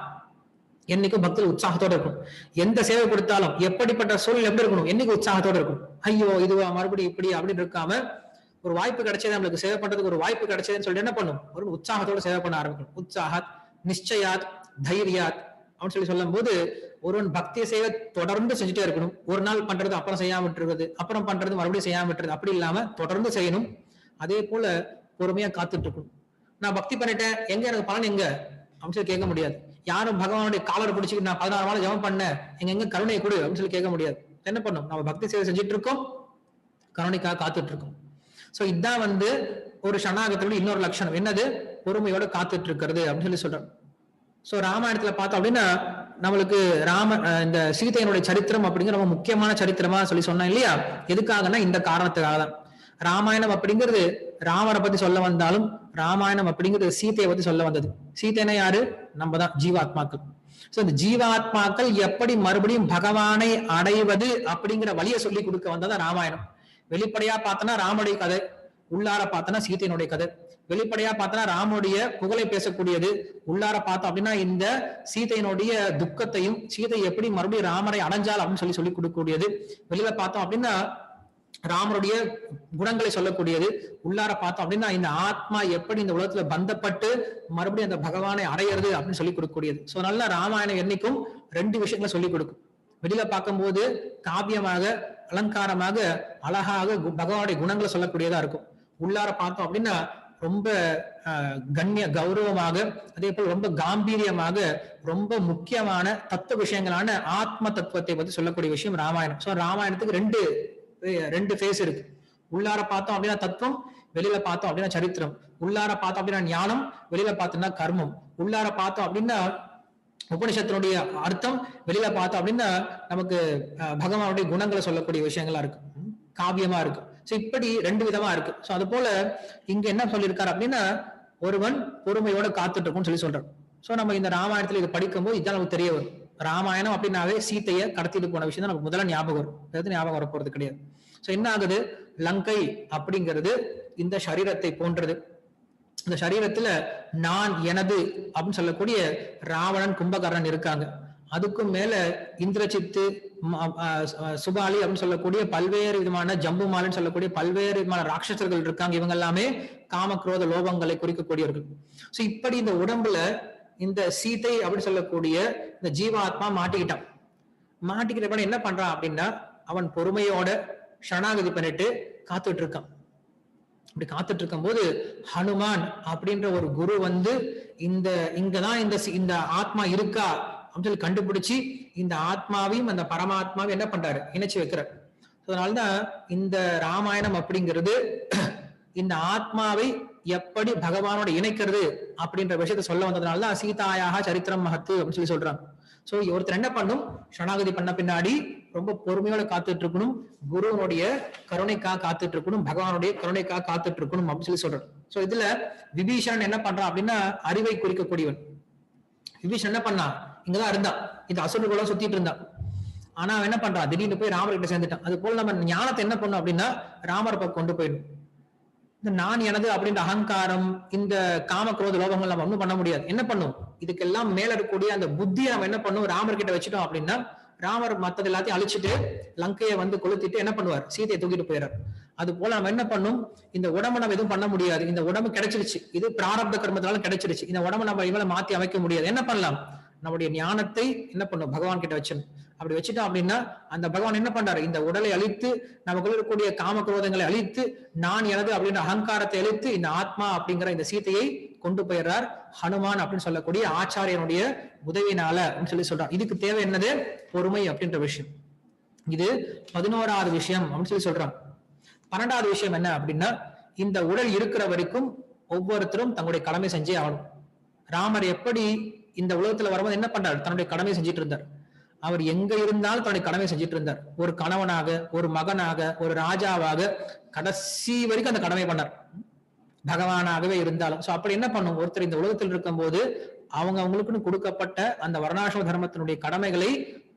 என்னைக்கும் பக்தியில் உற்சாகத்தோட இருக்கும். எந்த சேவை கொடுத்தாலும் எப்படிப்பட்ட சூழல் எப்படி இருக்கணும், என்னைக்கு உற்சாகத்தோட இருக்கும். ஐயோ இதுவா மறுபடியும் இப்படி அப்படின்னு இருக்காம ஒரு வாய்ப்பு கிடைச்சது, நம்மளுக்கு சேவை பண்றதுக்கு ஒரு வாய்ப்பு கிடைச்சதுன்னு சொல்லிட்டு என்ன பண்ணும், ஒரு உற்சாகத்தோட சேவை பண்ண ஆரம்பிக்கும். உற்சாகாத் நிச்சயாத் தைரியாத் அப்படின்னு சொல்லி சொல்லும் போது ஒருவன் பக்திய சேவை தொடர்ந்து செஞ்சுட்டே இருக்கணும். ஒரு நாள் பண்றது அப்புறம் செய்யாம விட்டுருது, அப்புறம் பண்றது மறுபடியும் செய்யாம விட்டுறது, அப்படி இல்லாம தொடர்ந்து செய்யணும். அதே போல பொறுமையா காத்துட்டு இருக்கணும். நான் பக்தி பண்ணிட்டேன், எங்க எனக்கு பலன் எங்க அப்படின்னு சொல்லி கேட்க முடியாது. யாரும் பகவானுடைய காலர் பிடிச்சிட்டு நான் 16 நாள் ஜெபம் பண்ணேன், எங்க கருணை கொடு அப்படின்னு சொல்லி கேட்க முடியாது. என்ன பண்ணும், நம்ம பக்தி சேவை செஞ்சுட்டு இருக்கோம், கருணைக்காக காத்துட்டு இருக்கோம். சோ இதுதான் ஒரு சரணாகத்தோட இன்னொரு லட்சணம். என்னது, பொறுமையோட காத்துட்டு இருக்கிறது அப்படின்னு சொல்லி சொல்றோம். சோ ராமாயணத்துல பார்த்தோம் அப்படின்னா நம்மளுக்கு இந்த சீதையினுடைய சரித்திரம் அப்படிங்கிற ரொம்ப முக்கியமான சரித்திரமா சொன்னேன் இல்லையா? எதுக்காகனா இந்த காரணத்துக்காக தான். ராமாயணம் அப்படிங்கிறது ராமரை பத்தி சொல்ல வந்தாலும் ராமாயணம் அப்படிங்கிறது சீதையை பத்தி சொல்ல வந்தது. சீதைனா யாரு? நம்ம தான், ஜீவாத்மாக்கள். சோ இந்த ஜீவாத்மாக்கள் எப்படி மறுபடியும் பகவானை அடைவது அப்படிங்கிற வழியை சொல்லி கொடுக்க வந்ததா ராமாயணம். வெளிப்படையா பார்த்தோன்னா ராமனுடைய கதை, உள்ளார பார்த்தோன்னா சீதையினுடைய கதை. வெளிப்படையா பார்த்தோன்னா ராமனுடைய புகழை பேசக்கூடியது, உள்ளார பார்த்தோம் அப்படின்னா இந்த சீதையினுடைய துக்கத்தையும் சீதை எப்படி மறுபடியும் ராமரை அடைஞ்சால் அப்படின்னு சொல்லி கொடுக்கக்கூடியது. வெளியில பார்த்தோம் அப்படின்னா ராமருடைய குணங்களை சொல்லக்கூடியது. உள்ளார பார்த்தோம் அப்படின்னா இந்த ஆத்மா எப்படி இந்த உலகத்துல பந்தப்பட்டு மறுபடியும் அந்த பகவானை அடையிறது அப்படின்னு சொல்லி கொடுக்கக்கூடியது. சோ நல்ல ராமாயணம் என்னைக்கும் ரெண்டு விஷயங்களை சொல்லி கொடுக்கும். வெளியில பார்க்கும்போது காவியமாக அலங்காரமாக அழகாக பகவானுடைய குணங்களை சொல்லக்கூடியதா இருக்கும். உள்ளார பார்த்தோம் அப்படின்னா ரொம்ப கண்ணிய கௌரவமாக, அதே போல ரொம்ப காம்பீரியமாக, ரொம்ப முக்கியமான தத்துவ விஷயங்களான ஆத்ம தத்துவத்தை பத்தி சொல்லக்கூடிய விஷயம் ராமாயணம். சோ ராமாயணத்துக்கு ரெண்டு ஃபேஸ் இருக்கு. உள்ளார பார்த்தோம் அப்படின்னா தத்துவம், வெளியில பார்த்தோம் அப்படின்னா சரித்திரம். உள்ளார பார்த்தோம் அப்படின்னா ஞானம், வெளியில பார்த்தோம்னா கர்மம். உள்ளார பார்த்தோம் அப்படின்னா உபனிஷத்தினுடைய அர்த்தம், வெளியில பார்த்தோம் அப்படின்னா நமக்கு பகவானுடைய குணங்களை சொல்லக்கூடிய விஷயங்களா இருக்கு, காவியமா இருக்கு. சோ இப்படி ரெண்டு விதமா இருக்கு. சோ அது போல இங்க என்ன சொல்லியிருக்காரு அப்படின்னா ஒருவன் பொறுமையோட காத்துட்டு இருக்கும்னு சொல்றாரு. சோ நம்ம இந்த ராமாயணத்துல இதை படிக்கும்போது இதான் நமக்கு தெரிய வரும். ராமாயணம் அப்படின்னாவே சீத்தைய கடத்திட்டு போன விஷயம் தான் நமக்கு முதல்ல ஞாபகம் வரும். எது ஞாபகம் வர போறது கிடையாது. சோ என்ன ஆகுது, லங்கை அப்படிங்கிறது இந்த சரீரத்தை போன்றது. இந்த சரீரத்துல நான் எனது அப்படின்னு சொல்லக்கூடிய ராவணன் கும்பகர்ணன் இருக்காங்க. அதுக்கும் மேல இந்திரசித்து சுபாலி அப்படின்னு சொல்லக்கூடிய பல்வேறு விதமான ஜம்புமாலன்னு சொல்லக்கூடிய பல்வேறு விதமான ராட்சசர்கள் இருக்காங்க. இவங்க எல்லாமே காமக்ரோத லோபங்களை குறிக்கக்கூடியவர்கள். சோ இப்படி இந்த உடம்புல இந்த சீதை அப்படின்னு சொல்லக்கூடிய இந்த ஜீவாத்மா மாட்டிக்கிட்ட என்ன பண்றான் அப்படின்னா அவன் பொறுமையோட சரணாகதி பண்ணிட்டு காத்துட்டு இருக்கான். அப்படி காத்துட்டு இருக்கும் போது ஹனுமான் அப்படின்ற ஒரு குரு வந்து இங்கதான் இந்த ஆத்மா இருக்கா அப்படின்னு சொல்லி கண்டுபிடிச்சு இந்த ஆத்மாவையும் அந்த பரமாத்மாவையும் என்ன பண்றாரு, இணைச்சு வைக்கிறார். அதனாலதான் இந்த ராமாயணம் அப்படிங்கிறது இந்த ஆத்மாவை எப்படி பகவானோட இணைக்கிறது அப்படின்ற விஷயத்த சொல்ல வந்ததுனாலதான் சீதாயாக சரித்திரம் மகத்து அப்படின்னு சொல்லி சொல்றாங்க. சோ ஒருத்தர் என்ன பண்ணும், சரணாகதி பண்ண பின்னாடி ரொம்ப பொறுமையோட காத்துட்டு இருக்கணும், குருவனுடைய கருணைக்காக காத்துட்டு இருக்கணும், பகவானுடைய கருணைக்காக காத்துட்டு இருக்கணும் அப்படின்னு சொல்றாரு. சோ இதுல விபீஷணன் என்ன பண்றான் அப்படின்னா அறிவை குறிக்கக்கூடியவன். விபீஷன் என்ன பண்ணா, இங்கதான் இருந்தான், இந்த அசுரர்களோட சுத்திட்டு இருந்தான். ஆனா அவன் என்ன பண்றான், திடீர்னு போய் ராமர்கிட்ட சேர்ந்துட்டான். அது போல நம்ம ஞானத்தை என்ன பண்ணணும் அப்படின்னா ராமர் பக்கம் கொண்டு போயிடும். இந்த நான் எனது அப்படின்ற அகங்காரம், இந்த காமக்ரோத லோபங்கள் நம்ம ஒண்ணும் பண்ண முடியாது. என்ன பண்ணும், இதுக்கெல்லாம் மேல இருக்கக்கூடிய அந்த புத்தியை நம்ம என்ன பண்ணும், ராமர் கிட்ட வச்சுட்டோம் அப்படின்னா ராமர் மத்தது எல்லாத்தையும் அழிச்சிட்டு லங்கையை வந்து கொளுத்திட்டு என்ன பண்ணுவார், சீதையை தூக்கிட்டு போயிடார். அது போல நம்ம என்ன பண்ணும், இந்த உடம்பு நம்ம எதுவும் பண்ண முடியாது. இந்த உடம்பு கிடைச்சிருச்சு, இது பிராரப்த கர்மத்தால கிடைச்சிருச்சு. இந்த உடம்பு நம்ம இவளை மாத்தி அமைக்க முடியாது. என்ன பண்ணலாம், நம்முடைய ஞானத்தை என்ன பண்ணும், பகவான் கிட்ட வச்சிடணும். அப்படி வச்சுட்டோம் அப்படின்னா அந்த பகவான் என்ன பண்றாரு, இந்த உடலை அழித்து நமக்குள்ள இருக்கக்கூடிய காமக்ரோதங்களை அழித்து நான் எனது அப்படின்ற அகங்காரத்தை அழித்து இந்த ஆத்மா அப்படிங்கிற இந்த சீதையை கொண்டு போயிடுறார் ஹனுமான் அப்படின்னு சொல்லக்கூடிய ஆச்சாரியனுடைய உதவினால அப்படின்னு சொல்றார். இதுக்கு தேவை என்னது, பொறுமை அப்படின்ற விஷயம். இது 11வது விஷயம் அப்படின்னு சொல்றாங்க. 12வது விஷயம் என்ன அப்படின்னா இந்த உடல் இருக்கிற வரைக்கும் ஒவ்வொருத்தரும் தங்களுடைய கடமை செஞ்சே ஆகணும். ராமர் எப்படி இந்த உலகத்துல வரும்போது என்ன பண்றாரு, தன்னுடைய கடமை செஞ்சுட்டு இருந்தார். அவர் எங்க இருந்தாலும் தன்னுடைய கடமை செஞ்சுட்டு இருந்தார். ஒரு கணவனாக, ஒரு மகனாக, ஒரு ராஜாவாக கடைசி வரைக்கும் அந்த கடமை பண்ணார், பகவானாகவே இருந்தாலும். சோ அப்படி என்ன பண்ணும், ஒருத்தர் இந்த உலகத்தில் இருக்கும் போது அவங்களுக்குன்னு கொடுக்கப்பட்ட அந்த வர்ணாசிரம தர்மத்தினுடைய கடமைகளை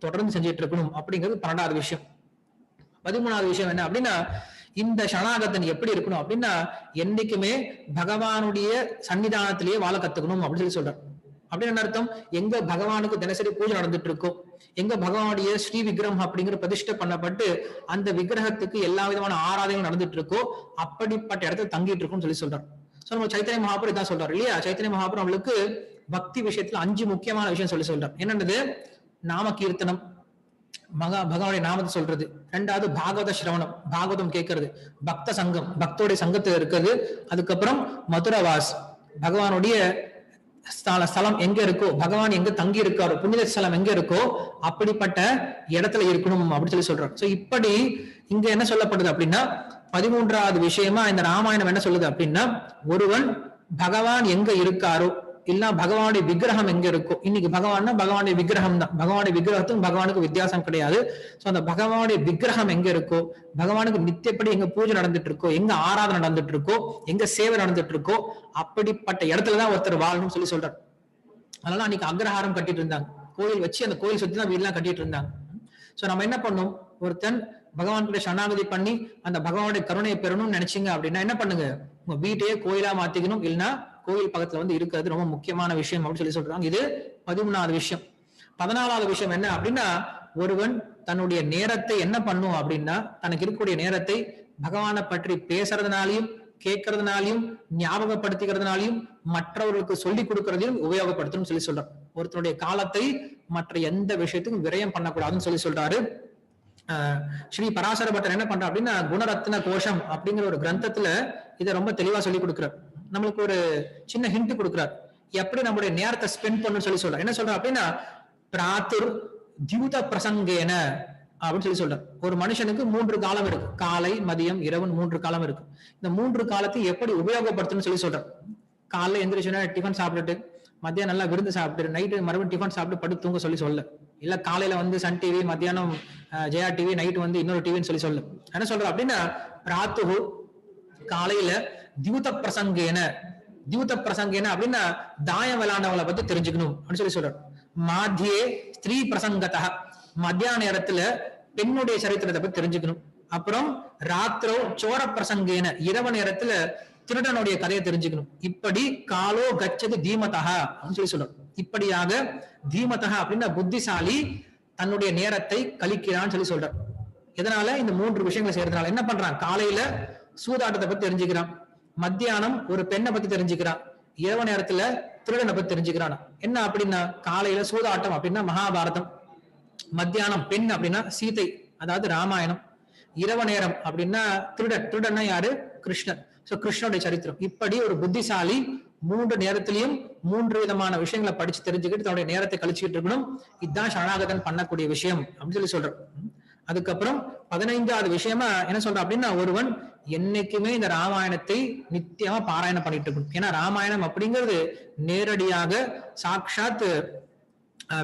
தொடர்ந்து செஞ்சுட்டு இருக்கணும் அப்படிங்கிறது 12வது விஷயம். 13வது விஷயம் என்ன அப்படின்னா இந்த சரணாகத்தன் எப்படி இருக்கணும் அப்படின்னா என்னைக்குமே பகவானுடைய சன்னிதானத்திலேயே வாழ கத்துக்கணும் அப்படின்னு சொல்றார். அப்படின்னு என்ன அர்த்தம், எங்க பகவானுக்கு தினசரி பூஜை நடந்துட்டு இருக்கோ, எங்க பகவானுடைய ஸ்ரீ விக்கிரகம் அப்படிங்கிற பிரதிஷ்டை பண்ணப்பட்டு அந்த விக்கிரகத்துக்கு எல்லா விதமான ஆராதனைகள் நடந்துட்டு இருக்கோ அப்படிப்பட்ட இடத்துல தங்கிட்டு இருக்கும்னு சொல்றாரு. சோ நம்ம சைத்தன்ய மகாபுரம் இதான் சொல்றாரு இல்லையா. சைத்தன்ய மகாபுரம் நம்மளுக்கு பக்தி விஷயத்துல 5 முக்கியமான விஷயம் சொல்றார். என்னன்னது, நாம கீர்த்தனம், பகவானுடைய நாமத்தை சொல்றது. 2வது பாகவத சிரவணம், பாகவதம் கேட்கறது. பக்த சங்கம், பக்தோடைய சங்கத்துல இருக்கிறது. அதுக்கப்புறம் மதுரவாஸ், பகவானுடைய ஸ்தலம் எங்க இருக்கோ, பகவான் எங்க தங்கி இருக்காரோ, புனித ஸ்தலம் எங்க இருக்கோ அப்படிப்பட்ட இடத்துல இருக்கணும் அப்படின்னு சொல்றாரு. சோ இப்படி இங்க என்ன சொல்லப்படுது அப்படின்னா 13வது விஷயமா இந்த ராமாயணம் என்ன சொல்லுது அப்படின்னா ஒருவன் பகவான் எங்க இருக்காரோ, இல்ல பகவானுடைய விக்கிரகம் எங்க இருக்கோ, இன்னைக்கு பகவான்னா பகவானுடைய விக்கிரகம் தான், பகவானுடைய விக்கிரகத்துக்கும் பகவானுக்கு வித்தியாசம் கிடையாது. சோ அந்த பகவானுடைய விக்கிரகம் எங்க இருக்கோ, பகவானுக்கு நித்தியப்படி எங்க பூஜை நடந்துட்டு இருக்கோ, எங்க ஆராதனை நடந்துட்டு இருக்கோ, எங்க சேவை நடந்துட்டு இருக்கோ, அப்படிப்பட்ட இடத்துலதான் ஒருத்தர் வாழணும்னு சொல்லி சொல்றார். அதனால அன்னைக்கு அக்ரஹாரம் கட்டிட்டு இருந்தாங்க, கோயில் வச்சு அந்த கோயில் சுத்தி தான் வீடுலாம் கட்டிட்டு இருந்தாங்க. சோ நம்ம என்ன பண்ணோம், ஒருத்தன் பகவான் கிட்ட சரணாகதி பண்ணி அந்த பகவானுடைய கருணையை பெறணும்னு நினைச்சீங்க அப்படின்னா என்ன பண்ணுங்க, உங்க வீட்டையே கோயிலா மாத்திக்கணும், இல்லைன்னா கோயில் பக்கத்துல வந்து இருக்கிறது ரொம்ப முக்கியமான விஷயம் அப்படின்னு சொல்லி சொல்றாங்க. இது 13வது விஷயம். 14வது விஷயம் என்ன அப்படின்னா, ஒருவன் தன்னுடைய நேரத்தை என்ன பண்ணும் அப்படின்னா, தனக்கு இருக்கக்கூடிய நேரத்தை பகவானை பற்றி பேசுறதுனாலையும் கேட்கறதுனாலையும் ஞாபகப்படுத்திக்கிறதுனாலையும் மற்றவர்களுக்கு சொல்லி கொடுக்கறதையும் உபயோகப்படுத்தணும்னு சொல்லி சொல்றார். ஒருத்தனுடைய காலத்தை மற்ற எந்த விஷயத்துக்கும் விரயம் பண்ணக்கூடாதுன்னு சொல்லி சொல்றாரு. ஸ்ரீ பராசர பட்டர் என்ன பண்ற அப்படின்னா, குணரத்ன கோஷம் அப்படிங்கிற ஒரு கிரந்தத்துல இதை ரொம்ப தெளிவா சொல்லி கொடுக்கிறார். நம்மளுக்கு ஒரு சின்ன ஹிண்ட் கொடுக்கிறார், எப்படி நம்மளுடைய நேரத்தை ஸ்பெண்ட் பண்ணு சொல்லி சொல்றார். என்ன சொல்ற அப்படின்னா, பிராத்துர் தியூத பிரசங்கேன அப்படின்னு சொல்லி சொல்றார். ஒரு மனுஷனுக்கு 3 காலம் இருக்கு, காலை மதியம் இரவு 3 காலம் இருக்கு. இந்த 3 காலத்தை எப்படி உபயோகப்படுத்தணும்னு சொல்லி சொல்றார். காலைல எந்திரிச்சுன்னா டிஃபன் சாப்பிட்டுட்டு, மத்தியானம் நல்லா விருந்து சாப்பிட்டு, நைட்டு மறுபடியும் டிஃபன் சாப்பிட்டு படுத்து தூங்க சொல்லி சொல்ல, இல்ல காலையில வந்து சன் டிவி, மத்தியானம் ஜெயா டிவி, நைட்டு வந்து இன்னொரு டிவின்னு சொல்லி சொல்ல. என்ன சொல்ற அப்படின்னா, பிராத்து காலையில தியூத பிரசங்கேன, தியூத பிரசங்கேன அப்படின்னா தாயம் விளையாண்டவங்களை பத்தி தெரிஞ்சுக்கணும் அப்படின்னு சொல்லி சொல்றாரு. மாத்தியே ஸ்திரீ பிரசங்கத்தா, மத்தியான நேரத்துல பெண்ணுடைய சரித்திரத்தை பத்தி தெரிஞ்சுக்கணும். அப்புறம் ராத்திரோ சோர பிரசங்கேன, இரவு நேரத்துல திருடனுடைய கதையை தெரிஞ்சுக்கணும். இப்படி காலோ கச்சது தீமதா அப்படின்னு சொல்லி சொல்றோம். இப்படியாக தீமதா அப்படின்னா புத்திசாலி தன்னுடைய நேரத்தை கழிக்கிறான்னு சொல்லி சொல்றார். இதனால இந்த 3 விஷயங்களை செய்யறதுனால என்ன பண்றான், காலையில சூதாட்டத்தை பத்தி தெரிஞ்சுக்கிறான், மத்தியானம் ஒரு பெண்ணை பத்தி தெரிஞ்சுக்கிறான், இரவு நேரத்துல திருடனை பத்தி தெரிஞ்சுக்கிறான். என்ன அப்படின்னா, காலையில சூதாட்டம் அப்படின்னா மகாபாரதம், மத்தியானம் பெண் அப்படின்னா சீதை அதாவது ராமாயணம், இரவு நேரம் அப்படின்னா திருடன்னா யாரு, கிருஷ்ணன். சோ கிருஷ்ணனுடைய சரித்திரம். இப்படி ஒரு புத்திசாலி 3 நேரத்திலையும் 3 விதமான விஷயங்களை படிச்சு தெரிஞ்சுக்கிட்டு தன்னுடைய நேரத்தை கழிச்சுக்கிட்டு இருக்கணும். இதுதான் சரணாகதன் பண்ணக்கூடிய விஷயம் அப்படின்னு சொல்லி சொல்றோம். அதுக்கப்புறம் 15வது விஷயமா என்ன சொல்ற அப்படின்னா, ஒருவன் என்னைக்குமே இந்த ராமாயணத்தை நித்தியமா பாராயணம் பண்ணிட்டு இருக்கணும். ஏன்னா ராமாயணம் அப்படிங்கிறது நேரடியாக சாட்சாத்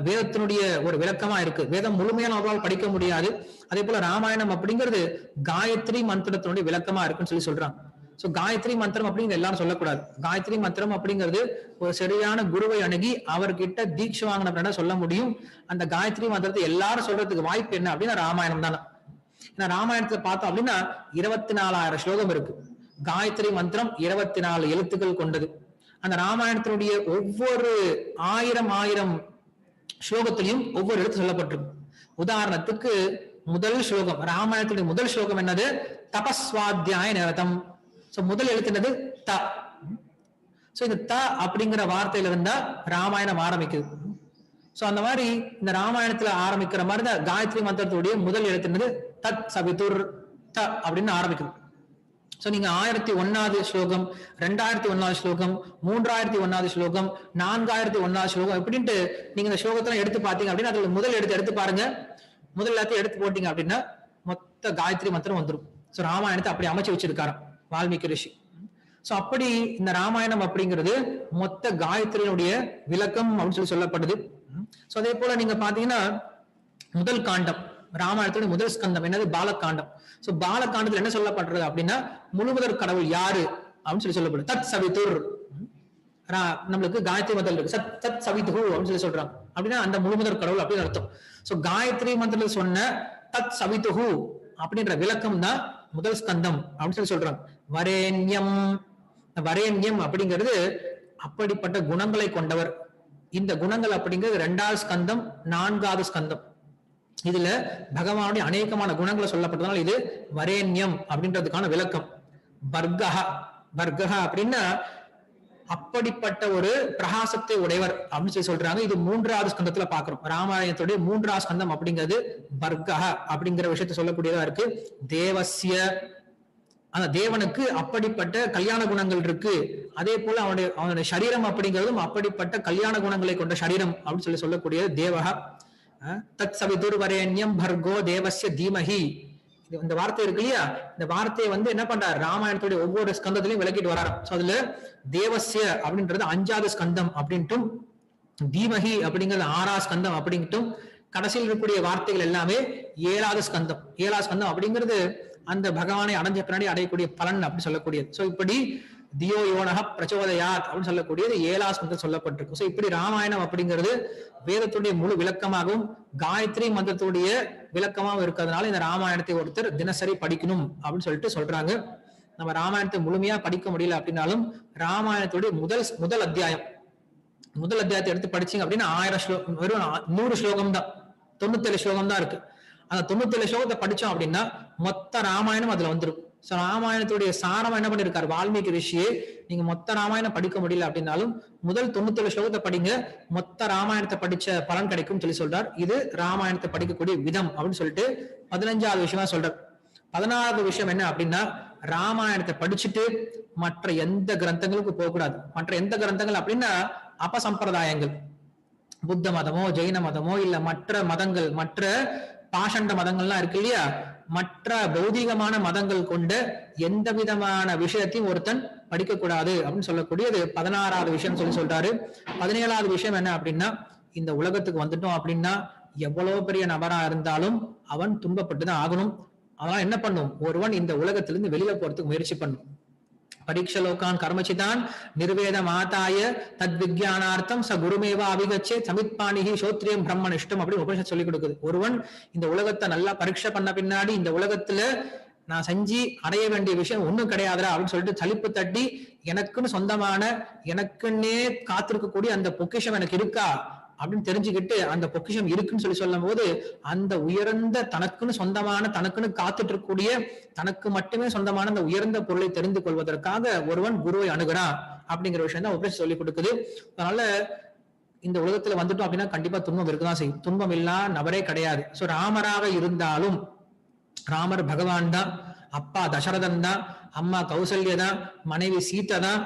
வேதத்தினுடைய ஒரு விளக்கமா இருக்கு. வேதம் முழுமையான அவரால் படிக்க முடியாது. அதே போல ராமாயணம் அப்படிங்கிறது காயத்ரி மந்திரத்தினுடைய விளக்கமா இருக்குன்னு சொல்லி சொல்றாங்க. சோ காயத்ரி மந்திரம் அப்படிங்கிற எல்லாரும் சொல்லக்கூடாது. காயத்ரி மந்திரம் அப்படிங்கிறது ஒரு சரியான குருவை அணுகி அவர்கிட்ட தீட்சை வாங்கின சொல்ல முடியும். அந்த காயத்ரி மந்திரத்தை எல்லாரும் சொல்றதுக்கு வாய்ப்பு என்ன அப்படின்னா ராமாயணம் தானே. ஏன்னா ராமாயணத்துல பார்த்தோம் அப்படின்னா 24,000 ஸ்லோகம் இருக்கு. காயத்ரி மந்திரம் 24 எழுத்துக்கள் கொண்டது. அந்த ராமாயணத்தினுடைய ஒவ்வொரு 1000 ஸ்லோகத்திலையும் ஒவ்வொரு எழுத்து சொல்லப்பட்டிருக்கு. உதாரணத்துக்கு முதல் ஸ்லோகம், ராமாயணத்துடைய முதல் ஸ்லோகம் என்னது, தபஸ்வாத்தியாய நிரதம். சோ முதல் எழுத்து என்னது, த. சோ இந்த த அப்படிங்கிற வார்த்தையில இருந்தா ராமாயணம் ஆரம்பிக்குது. சோ அந்த மாதிரி இந்த ராமாயணத்துல ஆரம்பிக்கிற மாதிரிதான் காயத்ரி மந்திரத்துடைய முதல் எழுத்து என்னது, தத் சவிதுர் த அப்படின்னு ஆரம்பிக்குது. சோ நீங்க 1001வது ஸ்லோகம், 2001வது ஸ்லோகம், 3001வது ஸ்லோகம், 4001வது ஸ்லோகம் எப்படின்ட்டு நீங்க இந்த ஸ்லோகத்தெல்லாம் எடுத்து பாத்தீங்க அப்படின்னா அதுல முதல் எழுத்து எடுத்து பாருங்க. முதல் எல்லாத்தையும் எடுத்து போட்டீங்க அப்படின்னா மொத்த காயத்ரி மந்திரம் வந்துடும். சோ ராமாயணத்தை அப்படி அமைச்சு வச்சிருக்காராம் வால்மீகி ரிஷி. சோ அப்படி இந்த ராமாயணம் அப்படிங்கிறது மொத்த காயத்ரியினுடைய விளக்கம் அப்படின்னு சொல்லி சொல்லப்படுது. சோ அதே போல நீங்க பாத்தீங்கன்னா முதல் காண்டம், ராமாயணத்துடைய முதல் ஸ்கந்தம் என்னது, பாலகாண்டம். சோ பாலகாண்டத்துல என்ன சொல்லப்படுறது அப்படின்னா, முழுமுதற் கடவுள் யாரு அப்படின்னு சொல்லி சொல்லப்படுது. தத் சவிதுர், நம்மளுக்கு காயத்ரி மந்திரம் இருக்கு, தத் சவிதுஹு அப்படின்னு சொல்லி சொல்றாங்க. அப்படின்னா அந்த முழுமுதற் கடவுள் அப்படின்னு அர்த்தம். சோ காயத்ரி மந்திரத்துல சொன்ன தத் சவிதுஹு அப்படின்ற விளக்கம் தான் முதல் ஸ்கந்தம் அப்படின்னு சொல்லி சொல்றாங்க. வரேண்யம், வரேண்யம் அப்படிங்கிறது அப்படிப்பட்ட குணங்களை கொண்டவர். இந்த குணங்கள் அப்படிங்கிறது 2வது ஸ்கந்தம், 4வது ஸ்கந்தம். இதுல பகவானுடைய அநேகமான குணங்களை சொல்லப்பட்டதுனால இது வரேண்யம் அப்படின்றதுக்கான விளக்கம். வர்க்கஹ, வர்க்கஹ அப்படின்னா அப்படிப்பட்ட ஒரு பிரகாசத்தை உடையவர் அப்படின்னு சொல்லி சொல்றாங்க. இது 3வது ஸ்கந்தத்துல பாக்குறோம். ராமாயணத்துடைய 3வது ஸ்கந்தம் அப்படிங்கிறது வர்க்கஹ அப்படிங்கிற விஷயத்த சொல்லக்கூடியதா இருக்கு. தேவஸ்ய, அந்த தேவனுக்கு அப்படிப்பட்ட கல்யாண குணங்கள் இருக்கு. அதே போல அவனுடைய சரீரம் அப்படிங்கிறதும் அப்படிப்பட்ட கல்யாண குணங்களை கொண்ட சரீரம் அப்படின்னு சொல்லக்கூடிய தேவஹ. தத் சவிதுர் வரேண்யம் பர்கோ தேவஸ்ய தீமஹி. இந்த வார்த்தை இருக்கு இல்லையா, இந்த வார்த்தையை வந்து என்ன பண்றாரு, ராமாயணத்துடைய ஒவ்வொரு ஸ்கந்தத்திலையும் விளக்கிட்டு வராராம். அதுல தேவசிய அப்படின்றது 5வது ஸ்கந்தம் அப்படின்ட்டும், தீமகி அப்படிங்கிறது 6வது ஸ்கந்தம் அப்படின்ட்டும், கடைசியில் இருக்கக்கூடிய வார்த்தைகள் எல்லாமே 7வது ஸ்கந்தம். 7வது ஸ்கந்தம் அப்படிங்கிறது அந்த பகவானை அடைஞ்ச பின்னாடி அடையக்கூடிய பலன் அப்படி சொல்லக்கூடியது. சோ இப்படி தியோ யோனக பிரச்சோதயாத் அப்படின்னு சொல்லக்கூடியது 7வது ஸ்கந்தம் சொல்லப்பட்டிருக்கு. சோ இப்படி ராமாயணம் அப்படிங்கிறது வேதத்துடைய முழு விளக்கமாகவும் காயத்ரி மந்திரத்துடைய விளக்கமாகவும் இருக்கிறதுனால இந்த ராமாயணத்தை ஒருத்தர் தினசரி படிக்கணும் அப்படின்னு சொல்லிட்டு சொல்றாங்க. நம்ம ராமாயணத்தை முழுமையா படிக்க முடியல அப்படின்னாலும் ராமாயணத்துடைய முதல் அத்தியாயத்தை எடுத்து படிச்சீங்க அப்படின்னா 1000 ஸ்லோகம், வெறும் 100 ஸ்லோகம் தான், 97 ஸ்லோகம் தான் இருக்கு. அந்த 97 ஸ்லோகத்தை படிச்சோம் அப்படின்னா மொத்த ராமாயணம் அதுல வந்துடும். சோ ராமாயணத்துடைய சாரம் என்ன பண்ணிருக்காரு வால்மீகி ரிஷியே, நீங்க மொத்த ராமாயணம் படிக்க முடியல அப்படின்னாலும் முதல் 97 ஸ்லோகத்தை படிங்க, மொத்த ராமாயணத்தை படிச்ச பலன் கிடைக்கும் சொல்லி சொல்றார். இது ராமாயணத்தை படிக்கக்கூடிய விதம் அப்படின்னு சொல்லிட்டு 15வது விஷயமா சொல்றார். 16வது விஷயம் என்ன அப்படின்னா, ராமாயணத்தை படிச்சுட்டு மற்ற எந்த கிரந்தங்களுக்கு போகக்கூடாது. மற்ற எந்த கிரந்தங்கள் அப்படின்னா அபசம்பிரதாயங்கள், புத்த மதமோ ஜெயின மதமோ இல்ல மற்ற மதங்கள், மற்ற பாஷண்ட மதங்கள்லாம் இருக்கு இல்லையா, மற்ற பௌதிகமான மதங்கள் கொண்ட எந்த விதமான விஷயத்தையும் ஒருத்தன் படிக்க கூடாது அப்படின்னு சொல்லக்கூடியது 16வது விஷயம் சொல்லி சொல்றாரு. 17வது விஷயம் என்ன அப்படின்னா, இந்த உலகத்துக்கு வந்துட்டோம் அப்படின்னா எவ்வளவு பெரிய நபரா இருந்தாலும் அவன் துன்பப்பட்டுதான் ஆகணும். அதனால என்ன பண்ணும், ஒருவன் இந்த உலகத்திலிருந்து வெளியில போறதுக்கு முயற்சி பண்ணும். பரீட்சலோகான் கர்மச்சிதான் நிர்வேத மாதாய தத் விஜயானார்த்தம் ச குருமேவா அபிகச்சே சமித்பாணிகி சோத்ரியம் பிரம்மனிஷ்டம் அப்படின்னு உபனிஷத் சொல்லி கொடுக்குது. ஒருவன் இந்த உலகத்தை நல்லா பரீட்சை பண்ண பின்னாடி இந்த உலகத்துல நான் செஞ்சு அடைய வேண்டிய விஷயம் ஒண்ணும் கிடையாதுடா அப்படின்னு சொல்லிட்டு சலிப்பு தட்டி எனக்குன்னு சொந்தமான எனக்குன்னே காத்திருக்கக்கூடிய அந்த பொக்கிஷம் எனக்கு இருக்கா அப்படின்னு தெரிஞ்சுக்கிட்டு அந்த பொக்கிஷம் இருக்குன்னு சொல்லி சொல்லும் போது அந்த உயர்ந்த தனக்குன்னு சொந்தமான தனக்குன்னு காத்துட்டு இருக்கக்கூடிய தனக்கு மட்டுமே சொந்தமான அந்த உயர்ந்த பொருளை தெரிந்து கொள்வதற்காக ஒருவன் குருவை அணுகிறான் அப்படிங்கிற விஷயம் தான் உபனிஷத் சொல்லி கொடுக்குது. அதனால இந்த உலகத்துல வந்துட்டோம் அப்படின்னா கண்டிப்பா துன்பம் இருக்குதான் செய்யும். துன்பம் இல்லா நபரே கிடையாது. சோ ராமராக இருந்தாலும் ராமர் பகவான் தான், அப்பா தசரதன் தான், அம்மா கௌசல்யா தான், மனைவி சீதா தான்,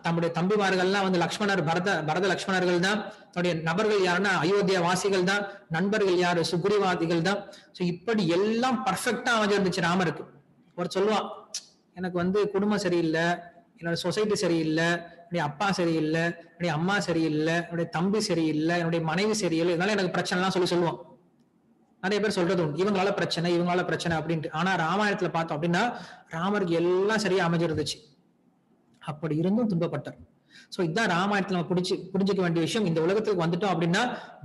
தம்முடைய தம்பிமார்கள்லாம் வந்து லக்ஷ்மணர் பரத லக்ஷ்மணர்கள் தான், தன்னுடைய நபர்கள் யாருன்னா அயோத்தியா வாசிகள் தான், நண்பர்கள் யாரு சுக்ரீவாதிகள் தான். சோ இப்படி எல்லாம் பர்ஃபெக்டா அமைஞ்சிருந்துச்சு ராமருக்கு. ஒரு சொல்லுவான், எனக்கு வந்து குடும்பம் சரியில்லை, என்னோட சொசைட்டி சரியில்லை, என்னுடைய அப்பா சரியில்லை, என்னுடைய அம்மா சரியில்லை, என்னுடைய தம்பி சரியில்லை, என்னுடைய மனைவி சரியில்லை, இதனால எனக்கு பிரச்சனை எல்லாம் சொல்லுவான். நிறைய பேர் சொல்றது உண்டு, இவங்களால பிரச்சனை அப்படின்ட்டு. ஆனா ராமாயணத்துல பார்த்தோம் அப்படின்னா ராமருக்கு எல்லாம் சரியா அமைஞ்சிருந்துச்சு, அப்படி இருந்தும் துன்பப்பட்டார். சோ இதுதான் ராமாயணத்துல நம்ம புரிஞ்சுக்க வேண்டிய விஷயம். இந்த உலகத்துக்கு வந்துட்டோம் அப்படின்னா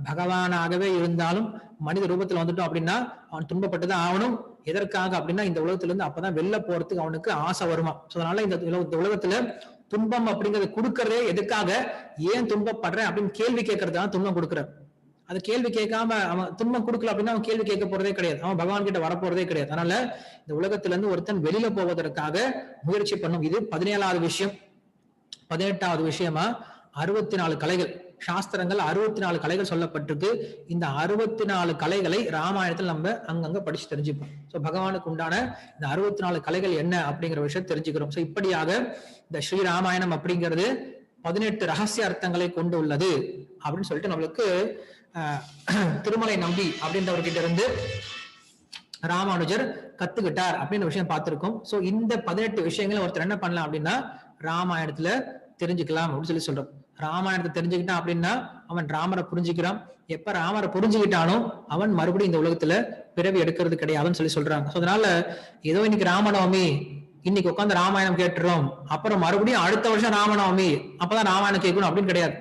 பகவானாகவே இருந்தாலும் மனித ரூபத்துல வந்துட்டோம் அப்படின்னா அவன் துன்பப்பட்டுதான் ஆகணும். எதற்காக அப்படின்னா இந்த உலகத்துல இருந்து அப்பதான் வெளில போறதுக்கு அவனுக்கு ஆசை வருமா. சோ அதனால இந்த உலகத்துல துன்பம் அப்படிங்கறத கொடுக்கறதே எதுக்காக, ஏன் துன்பப்படுறேன் அப்படின்னு கேள்வி கேட்கறதுதான் துன்பம் கொடுக்குறார். அது கேள்வி கேட்காம அவன் துன்பம் கொடுக்கல அப்படின்னா அவன் கேள்வி கேட்க போறதே கிடையாது, அவன் பகவான் கிட்ட வரப்போறதே கிடையாது. அதனால இந்த உலகத்துல இருந்து ஒருத்தன் வெளியில போவதற்காக முயற்சி பண்ணும். இது 17வது விஷயம். 18வது விஷயமா 64 கலைகள், சாஸ்திரங்கள் 64 கலைகள் சொல்லப்பட்டிருக்கு. இந்த 64 கலைகளை ராமாயணத்தில் நம்ம அங்கங்க படிச்சு தெரிஞ்சுப்போம். சோ பகவானுக்கு உண்டான இந்த 64 கலைகள் என்ன அப்படிங்கிற விஷயம் தெரிஞ்சுக்கிறோம். சோ இப்படியாக இந்த ஸ்ரீ ராமாயணம் அப்படிங்கிறது 18 ரகசிய அர்த்தங்களை கொண்டு உள்ளது அப்படின்னு சொல்லிட்டு நம்மளுக்கு திருமலை நம்பி அப்படின்றவர்கிட்ட இருந்து ராமானுஜர் கத்துக்கிட்டார் அப்படின்னு விஷயம் பார்த்திருக்கோம். சோ இந்த 18 விஷயங்களை ஒருத்தர் என்ன பண்ணலாம் அப்படின்னா ராமாயணத்துல தெரிஞ்சுக்கலாம் அப்படின்னு சொல்றோம். ராமாயணத்தை தெரிஞ்சுக்கிட்டான் அப்படின்னா அவன் ராமரை புரிஞ்சுக்கிறான். எப்ப ராமரை புரிஞ்சுக்கிட்டானோ அவன் மறுபடியும் இந்த உலகத்துல பிறவி எடுக்கிறது கிடையாதுன்னு சொல்றாங்க. சோ அதனால ஏதோ இன்னைக்கு ராமநவமி, இன்னைக்கு உட்காந்து ராமாயணம் கேட்டுறோம், அப்புறம் மறுபடியும் அடுத்த வருஷம் ராமநவமி அப்பதான் ராமாயணம் கேட்கணும் அப்படின்னு கிடையாது.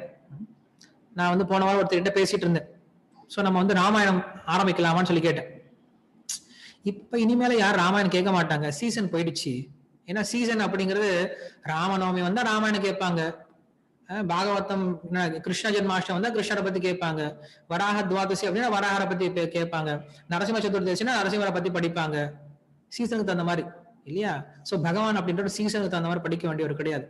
நான் வந்து போன வாரம் ஒருத்தர்கிட்ட பேசிட்டு இருந்தேன். சோ நம்ம வந்து ராமாயணம் ஆரம்பிக்கலாமான்னு சொல்லி கேட்டேன். இப்ப இனிமேல யார் ராமாயணம் கேட்க மாட்டாங்க, சீசன் போயிடுச்சு. ஏன்னா சீசன் அப்படிங்கிறது ராமநவமி வந்தா ராமாயணம் கேட்பாங்க, பாகவதம் கிருஷ்ண ஜென்மாஷ்டமி வந்தா கிருஷ்ணரை பத்தி கேட்பாங்க, வராக துவாதசி அப்படின்னா வராகரை பத்தி கேட்பாங்க, நரசிம்ம சதுர்தசினா நரசிம்மரை பத்தி படிப்பாங்க. சீசனுக்கு தகுந்த மாதிரி இல்லையா. சோ பகவான் அப்படின்ற சீசனுக்கு தகுந்த மாதிரி படிக்க வேண்டியவர் கிடையாது.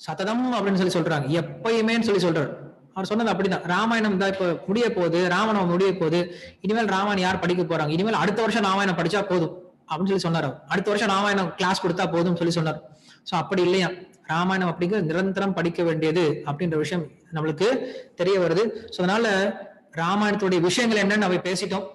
சததம் அப்படின்னு சொல்றாங்க, எப்பயுமே சொல்றாரு. அவர் சொன்னது அப்படிதான். ராமாயணம் தான் இப்ப முடிய போகுது, ராமாயணம் முடிய போகுது, இனிமேல் ராமாயணம் யார் படிக்க போறாங்க, இனிமேல் அடுத்த வருஷம் ராமாயணம் படிச்சா போதும் அப்படின்னு சொன்னார். அடுத்த வருஷம் ராமாயணம் கிளாஸ் கொடுத்தா போதும் சொன்னார். சோ அப்படி இல்லையா, ராமாயணம் அப்படிங்கிறது நிரந்தரம் படிக்க வேண்டியது அப்படின்ற விஷயம் நம்மளுக்கு தெரிய வருது. சோ அதனால ராமாயணத்துடைய விஷயங்கள் என்னன்னு நம்ம பேசிட்டோம்.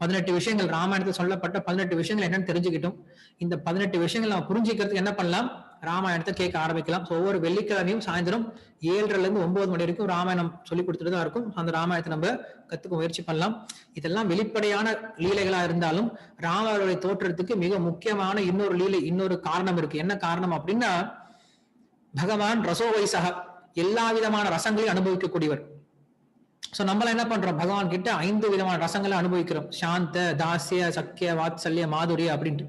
18 விஷயங்கள் ராமாயணத்தில் சொல்லப்பட்ட 18 விஷயங்கள் என்னன்னு தெரிஞ்சுக்கிட்டோம். இந்த 18 விஷயங்கள் நம்ம புரிஞ்சுக்கிறதுக்கு என்ன பண்ணலாம், ராமாயணத்தை கேட்க ஆரம்பிக்கலாம். ஒவ்வொரு வெள்ளிக்கிழமையும் சாயந்தரம் 7:30 இருந்து 9 மணி வரைக்கும் ராமாயணம் சொல்லி கொடுத்துட்டு தான் இருக்கும். அந்த ராமாயணத்தை நம்ம கத்துக்க முயற்சி பண்ணலாம். இதெல்லாம் வெளிப்படையான லீலைகளா இருந்தாலும் ராமருடைய தோற்றத்துக்கு மிக முக்கியமான இன்னொரு லீலை, இன்னொரு காரணம் இருக்கு. என்ன காரணம் அப்படின்னா, பகவான் ரசோவைசக, எல்லா விதமான ரசங்களையும் அனுபவிக்கக்கூடியவர். சோ நம்மள என்ன பண்றோம், பகவான் கிட்ட 5 விதமான ரசங்களை அனுபவிக்கிறோம். சாந்த, தாசிய, சக்கிய, வாத்சல்ய, மாதுரிய அப்படின்ட்டு.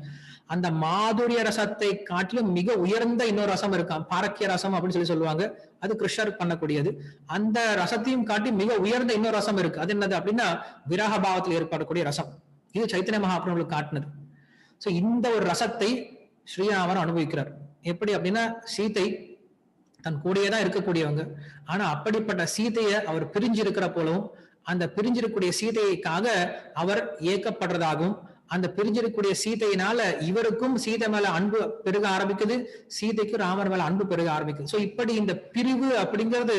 அந்த மாதுரிய ரசத்தை காட்டிலும் மிக உயர்ந்த இன்னொரு ரசம் இருக்கான், பாரக்கிய ரசம் அப்படின்னு சொல்லுவாங்க. அது கிருஷ்ணர் பண்ணக்கூடியது. அந்த ரசத்தையும் காட்டி மிக உயர்ந்த இன்னொரு ரசம் இருக்கு. அது என்னது அப்படின்னா, விரக பாவத்தில் ஏற்படக்கூடிய ரசம். இது சைத்தன்ய மகாபிரபுவுக்கு காட்டினது. சோ இந்த ஒரு ரசத்தை ஸ்ரீராமர் அனுபவிக்கிறார். எப்படி அப்படின்னா, சீதை தன் கூடயேதான் இருக்கக்கூடியவங்க. ஆனா அப்படிப்பட்ட சீதையை அவர் பிரிஞ்சிருக்கிற போலவும், அந்த பிரிஞ்சிருக்கக்கூடிய சீதைக்காக அவர் ஏக்கப்படுறதாகவும், அந்த பிரிஞ்சிருக்கக்கூடிய சீதையினால இவருக்கும் சீதை மேல அன்பு பெருக ஆரம்பிக்குது, சீதைக்கும் ராமர் மேல அன்பு பெருக ஆரம்பிக்குது. சோ இப்படி இந்த பிரிவு அப்படிங்கிறது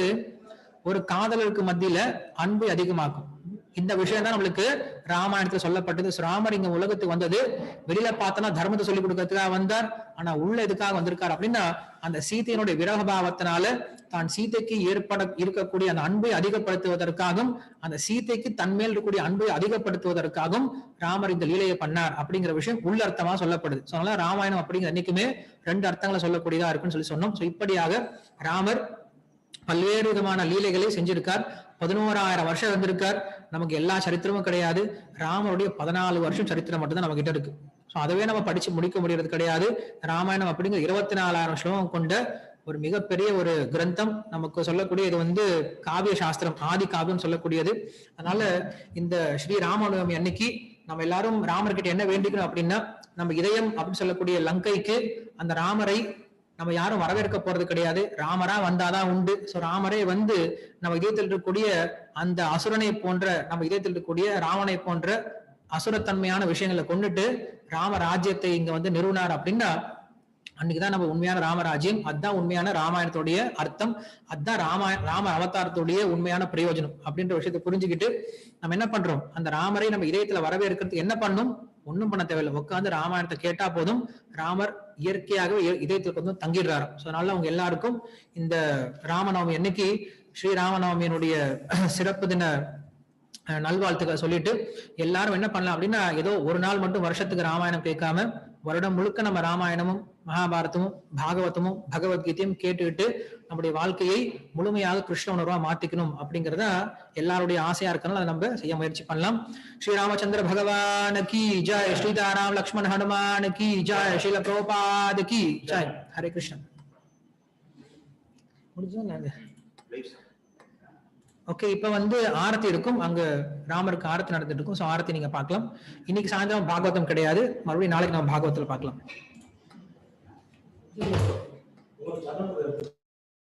ஒரு காதலருக்கு மத்தியில அன்பை அதிகமாக்கும். இந்த விஷயம் தான் நம்மளுக்கு ராமாயணத்துல சொல்லப்பட்டது. ராமர் இங்க உலகத்துக்கு வந்தது வெளியில பார்த்தோன்னா தர்மத்தை சொல்லிக் கொடுக்கறதுக்காக வந்தார். ஆனா உள்ள எதுக்காக வந்திருக்காரு அப்படின்னா, அந்த சீதையினுடைய விரகபாவத்தினால தான் சீதைக்கு ஏற்பட இருக்கக்கூடிய அந்த அன்பை அதிகப்படுத்துவதற்காகவும், அந்த சீதைக்கு தன்மேல் இருக்கக்கூடிய அன்பை அதிகப்படுத்துவதற்காகவும் ராமர் இந்த லீலையை பண்ணார் அப்படிங்கிற விஷயம் உள்ளர்த்தமா சொல்லப்படுது. அதனால ராமாயணம் அப்படிங்கிற அன்னைக்குமே 2 அர்த்தங்களை சொல்லக்கூடியதா இருக்குன்னு சொல்லி சொன்னோம். இப்படியாக ராமர் பல்வேறு விதமான லீலைகளை செஞ்சிருக்கார். 11,000 வருஷம் இருந்திருக்கார். நமக்கு எல்லா சரித்திரமும் கிடையாது. ராமருடைய 14 வருஷம் சரித்திரம் மட்டும்தான் நம்ம கிட்ட இருக்கு. சோ அதவே நம்ம படிச்சு முடிக்க முடியறது கிடையாது. ராமாயணம் அப்படிங்கிற 24,000 ஸ்லோகம் கொண்ட ஒரு மிகப்பெரிய ஒரு கிரந்தம். நமக்கு சொல்லக்கூடிய இது காவிய சாஸ்திரம், ஆதி காவியம் சொல்லக்கூடியது. அதனால இந்த ஸ்ரீ ராமநவமி அன்னைக்கு நம்ம எல்லாரும் ராமர்கிட்ட என்ன வேண்டிக்கணும் அப்படின்னா, நம்ம இதயம் அப்படின்னு சொல்லக்கூடிய லங்கைக்கு அந்த ராமரை நம்ம யாரும் வரவேற்க போறது கிடையாது. ராமரா வந்தாதான் உண்டு. சோ ராமரே வந்து நம்ம இதயத்தில் இருக்கக்கூடிய அந்த அசுரனை போன்ற, நம்ம இதயத்தில் இருக்கக்கூடிய ராவனை போன்ற அசுரத்தன்மையான விஷயங்களை கொண்டுட்டு ராமராஜ்யத்தை இங்க நிறுவனார் அப்படின்னா, அன்னைக்குதான் நம்ம உண்மையான ராமராஜ்யம். அதுதான் உண்மையான ராமாயணத்துடைய அர்த்தம். அதுதான் ராம அவதாரத்துடைய உண்மையான பிரயோஜனம் அப்படின்ற விஷயத்தை புரிஞ்சுக்கிட்டு நம்ம என்ன பண்றோம், அந்த ராமரை நம்ம இதயத்துல வரவேற்கிறதுக்கு என்ன பண்ணும், ஒண்ணும் பண்ண தேவையில்லை. உட்காந்து ராமாயணத்தை கேட்டா போதும், ராமர் இயற்கையாகவே இதயத்துக்கு தங்கிடுறாரு. சோ அதனால அவங்க எல்லாருக்கும் இந்த ராமநவமி அன்னைக்கு ஸ்ரீ ராமநவமியினுடைய சிறப்பு தின நல்வாழ்த்துக்களை சொல்லிட்டு எல்லாரும் என்ன பண்ணலாம் அப்படின்னா, ஏதோ ஒரு நாள் மட்டும் வருஷத்துக்கு ராமாயணம் கேட்காம வருடம் முழுக்க நம்ம ராமாயணமும் மகாபாரதமும் பாகவதமும் பகவத்கீதையும் கேட்டுக்கிட்டு நம்முடைய வாழ்க்கையை முழுமையாக கிருஷ்ண உணர்வா மாத்திக்கணும் அப்படிங்கறத எல்லாருடைய ஆசையா இருக்கனால அதை நம்ம செய்ய முயற்சி பண்ணலாம். ஸ்ரீ ராமச்சந்திர பகவான் கி ஜெய், ஸ்ரீதாராம் லக்ஷ்மண் ஹனுமான் கி ஜெய், ஸ்ரீல பிரபுபாத் கி ஜெய். ஹரே கிருஷ்ணன். ஓகே, இப்ப ஆரத்தி இருக்கும். அங்க ராமருக்கு ஆரத்தி நடந்துட்டு இருக்கும். சோ ஆரத்தி நீங்க பார்க்கலாம். இன்னைக்கு சாயந்தரம் பாகவதம் கிடையாது, மறுபடியும் நாளைக்கு நம்ம பாகவத்துல பார்க்கலாம்.